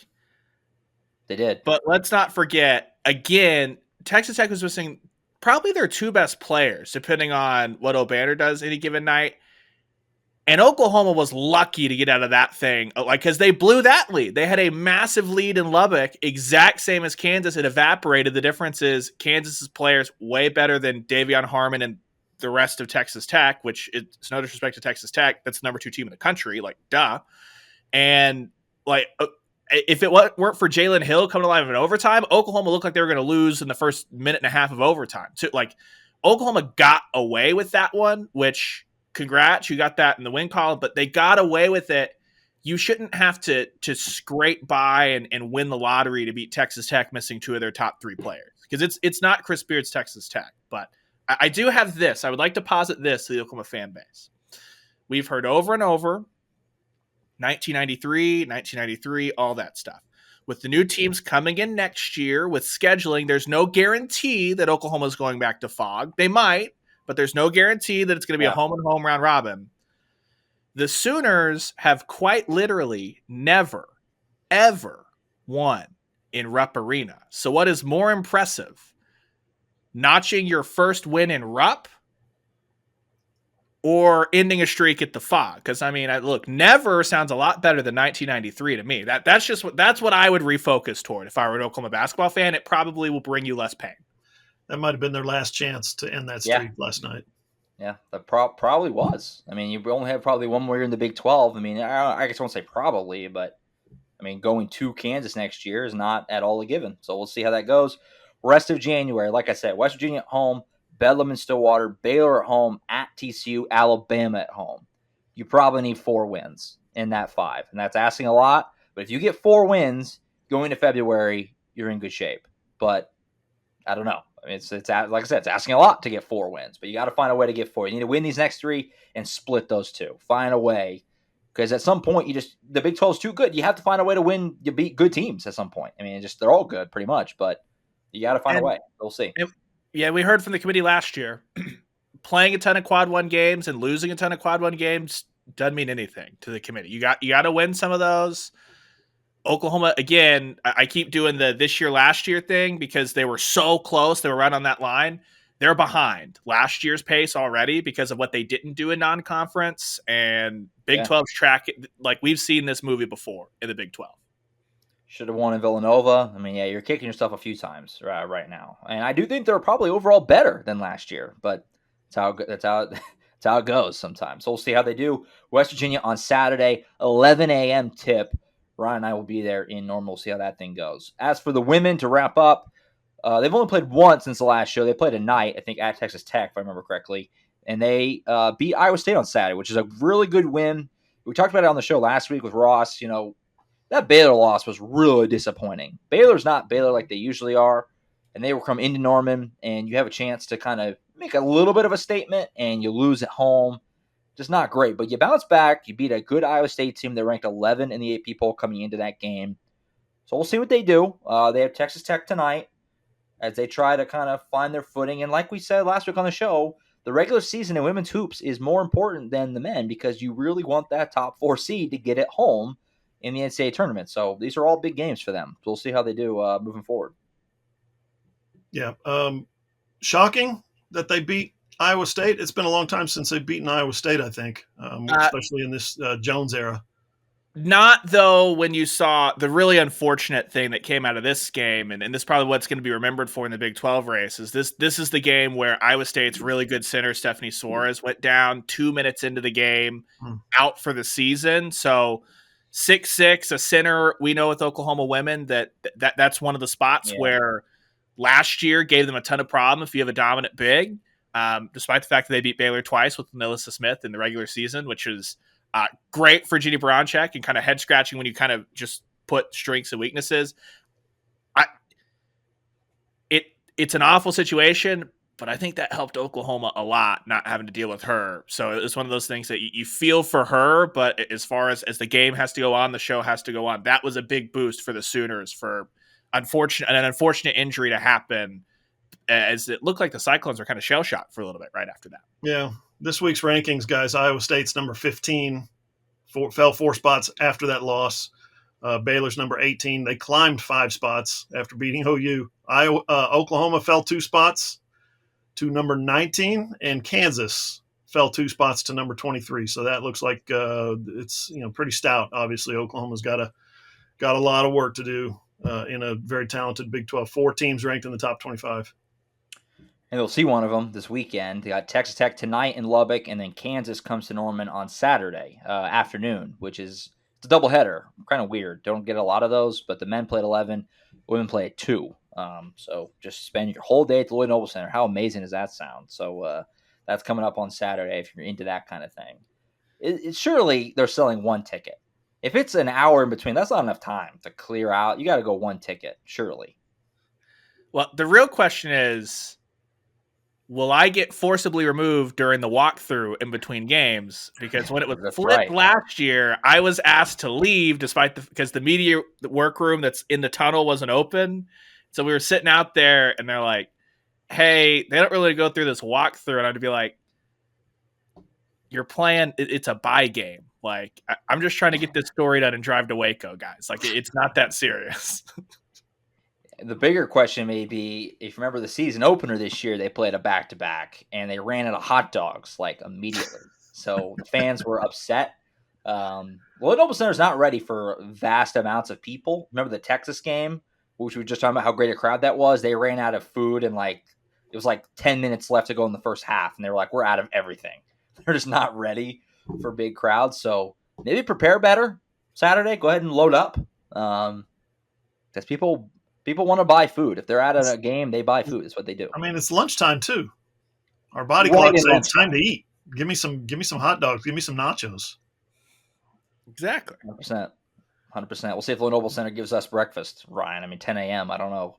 They did. But let's not forget, again, Texas Tech was missing probably their 2 best players, depending on what O'Banner does any given night. And Oklahoma was lucky to get out of that thing, because they blew that lead. They had a massive lead in Lubbock, exact same as Kansas. It evaporated. The difference is Kansas's players way better than Davion Harmon and the rest of Texas Tech, which is no disrespect to Texas Tech. That's the number 2 team in the country, duh. And if it weren't for Jalen Hill coming alive in overtime, Oklahoma looked like they were going to lose in the first minute and a half of overtime. So, Oklahoma got away with that one, which, congrats, you got that in the win column, but they got away with it. You shouldn't have to scrape by and win the lottery to beat Texas Tech, missing 2 of their top 3 players. Because it's not Chris Beard's Texas Tech. But I do have this. I would like to posit this to the Oklahoma fan base. We've heard over and over 1993, all that stuff. With the new teams coming in next year, with scheduling, there's no guarantee that Oklahoma's going back to Fog. They might, but there's no guarantee that it's going to be a home and home round robin. The Sooners have quite literally never, ever won in Rupp Arena. So what is more impressive? Notching your first win in Rupp or ending a streak at the Fog? Because never sounds a lot better than 1993 to me. That's what I would refocus toward. If I were an Oklahoma basketball fan, it probably will bring you less pain. That might have been their last chance to end that streak last night. Yeah, that probably was. You only have probably one more year in the Big 12. I guess I won't say probably, but going to Kansas next year is not at all a given. So we'll see how that goes. Rest of January, like I said, West Virginia at home, Bedlam and Stillwater, Baylor at home, at TCU, Alabama at home. You probably need 4 wins in that 5, and that's asking a lot. But if you get 4 wins going to February, you're in good shape. But I don't know. It's like I said, it's asking a lot to get 4 wins, but you got to find a way to get 4. You need to win these next 3 and split those 2. Find a way, because at some point the Big 12 is too good. You have to find a way to win. You beat good teams at some point. They're all good pretty much, but you got to find a way. We'll see. Yeah, we heard from the committee last year. Playing a ton of Quad 1 games and losing a ton of Quad 1 games doesn't mean anything to the committee. You got to win some of those. Oklahoma, again, I keep doing the this year, last year thing because they were so close. They were right on that line. They're behind last year's pace already because of what they didn't do in non-conference, and Big 12's track. We've seen this movie before in the Big 12. Should have won in Villanova. I mean, yeah, you're kicking yourself a few times right now, and I do think they're probably overall better than last year. But that's how it goes sometimes. So we'll see how they do. West Virginia on Saturday, 11 a.m. tip. Ryan and I will be there in Norman. We'll see how that thing goes. As for the women, to wrap up, they've only played once since the last show. They played tonight, I think, at Texas Tech, if I remember correctly, and they beat Iowa State on Saturday, which is a really good win. We talked about it on the show last week with Ross. You know, that Baylor loss was really disappointing. Baylor's not Baylor like they usually are, and they will come into Norman, and you have a chance to kind of make a little bit of a statement, and you lose at home. Just not great, but you bounce back. You beat a good Iowa State team. They're ranked 11 in the AP poll coming into that game. So we'll see what they do. They have Texas Tech tonight as they try to kind of find their footing. And like we said last week on the show, the regular season in women's hoops is more important than the men because you really want that top 4 seed to get it home in the NCAA tournament. So these are all big games for them. So we'll see how they do moving forward. Yeah. Shocking that they beat Iowa State. It's been a long time since they've beaten Iowa State, I think, especially in this Jones era. Not, though, when you saw the really unfortunate thing that came out of this game, and this is probably what's going to be remembered for in the Big 12 race, is this is the game where Iowa State's really good center, Stephanie Suarez, went down 2 minutes into the game, out for the season. So 6'6", a center, we know with Oklahoma women that's one of the spots where last year gave them a ton of problem if you have a dominant big, despite the fact that they beat Baylor twice with Melissa Smith in the regular season, which is great for Jeannie Baranchek and kind of head scratching when you kind of just put strengths and weaknesses. It's an awful situation, but I think that helped Oklahoma a lot, not having to deal with her. So it's one of those things that you feel for her, but as far as the game has to go on, the show has to go on. That was a big boost for the Sooners for an unfortunate injury to happen, as it looked like the Cyclones were kind of shell-shocked for a little bit right after that. Yeah. This week's rankings, guys, Iowa State's number 15, fell 4 spots after that loss. Baylor's number 18. They climbed 5 spots after beating OU. Oklahoma fell 2 spots to number 19, and Kansas fell 2 spots to number 23. So that looks like it's pretty stout. Obviously, Oklahoma's got a lot of work to do in a very talented Big 12. 4 teams ranked in the top 25. And we'll see one of them this weekend. They got Texas Tech tonight in Lubbock, and then Kansas comes to Norman on Saturday afternoon, which is it's a doubleheader. Kind of weird. Don't get a lot of those, but the men play at 11, women play at 2. So just spend your whole day at the Lloyd Noble Center. How amazing does that sound? So that's coming up on Saturday if you're into that kind of thing. Surely they're selling 1 ticket. If it's an hour in between, that's not enough time to clear out. You got to go 1 ticket, surely. Well, the real question is, will I get forcibly removed during the walkthrough in between games? Because when it was flipped last year, I was asked to leave because the media workroom that's in the tunnel wasn't open. So we were sitting out there and they're like, hey, they don't really go through this walkthrough. And I'd be like, you're playing, it's a bye game. Like, I'm just trying to get this story done and drive to Waco, guys. Like, it's not that serious. The bigger question may be, if you remember the season opener this year, they played a back-to-back, and they ran out of hot dogs, like, immediately. So the fans were upset. Lloyd Noble Center's not ready for vast amounts of people. Remember the Texas game, which we were just talking about how great a crowd that was? They ran out of food, and, it was 10 minutes left to go in the first half, and they were like, we're out of everything. They're just not ready for big crowds. So maybe prepare better Saturday. Go ahead and load up. Because people want to buy food. If they're at a game, they buy food. That's what they do. I mean, it's lunchtime too. Our body clock says it's time to eat. Give me some hot dogs. Give me some nachos. Exactly. 100%. We'll see if the Noble Center gives us breakfast, Ryan. I mean, 10 a.m. I don't know.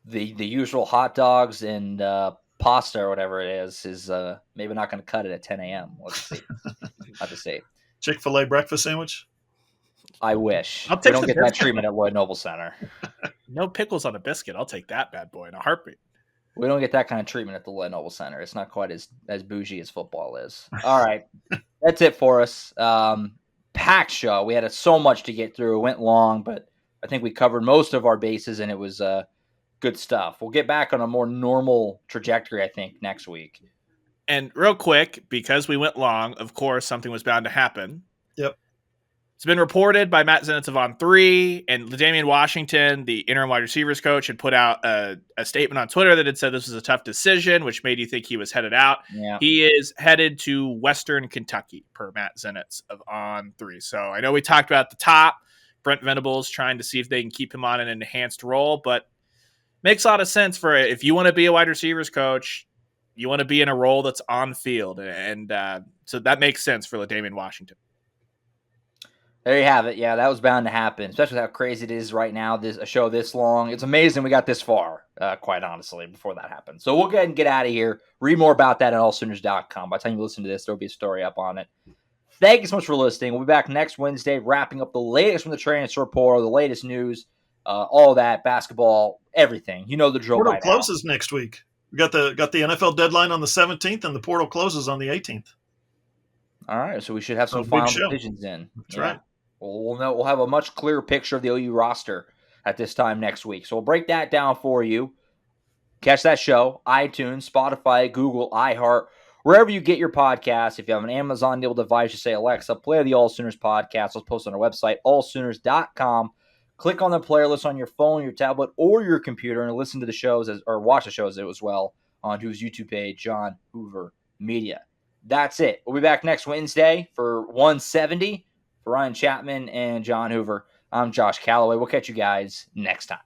The usual hot dogs and pasta or whatever it is maybe not going to cut it at 10 a.m. Let's see. Have to see. Chick-fil-A breakfast sandwich? I wish. I'll take we don't get that treatment at Lloyd Noble Center. No pickles on a biscuit. I'll take that bad boy in a heartbeat. We don't get that kind of treatment at the Lloyd Noble Center. It's not quite as bougie as football is. All right. That's it for us. Packed show. We had so much to get through. It went long, but I think we covered most of our bases, and it was good stuff. We'll get back on a more normal trajectory, I think, next week. And real quick, because we went long, of course, something was bound to happen. Yep. It's been reported by Matt Zenitz of On3, and LaDainian Washington, the interim wide receivers coach, had put out a statement on Twitter that had said this was a tough decision, which made you think he was headed out. Yeah. He is headed to Western Kentucky, per Matt Zenitz of On3. So I know we talked about the top, Brent Venables trying to see if they can keep him on an enhanced role, but makes a lot of sense for if you want to be a wide receivers coach, you want to be in a role that's on field. And so that makes sense for LaDainian Washington. There you have it. Yeah, that was bound to happen, especially how crazy it is right now. A show this long. It's amazing we got this far, quite honestly, before that happened. So we'll go ahead and get out of here. Read more about that at AllSooners.com. By the time you listen to this, there'll be a story up on it. Thank you so much for listening. We'll be back next Wednesday, wrapping up the latest from the transfer portal, the latest news, all that, basketball, everything. You know the drill. Portal closes next week. We got the NFL deadline on the 17th, and the portal closes on the 18th. All right, so we should have some final decisions in. That's right. We'll know. We'll have a much clearer picture of the OU roster at this time next week. So we'll break that down for you. Catch that show, iTunes, Spotify, Google, iHeart, wherever you get your podcasts. If you have an Amazon-enabled device, you say, Alexa, play the AllSooners podcast. Let's post on our website, AllSooners.com. Click on the player list on your phone, your tablet, or your computer, and listen to the shows or watch the shows as well on his YouTube page, John Hoover Media. That's it. We'll be back next Wednesday for 170. For Ryan Chapman and John Hoover, I'm Josh Callaway. We'll catch you guys next time.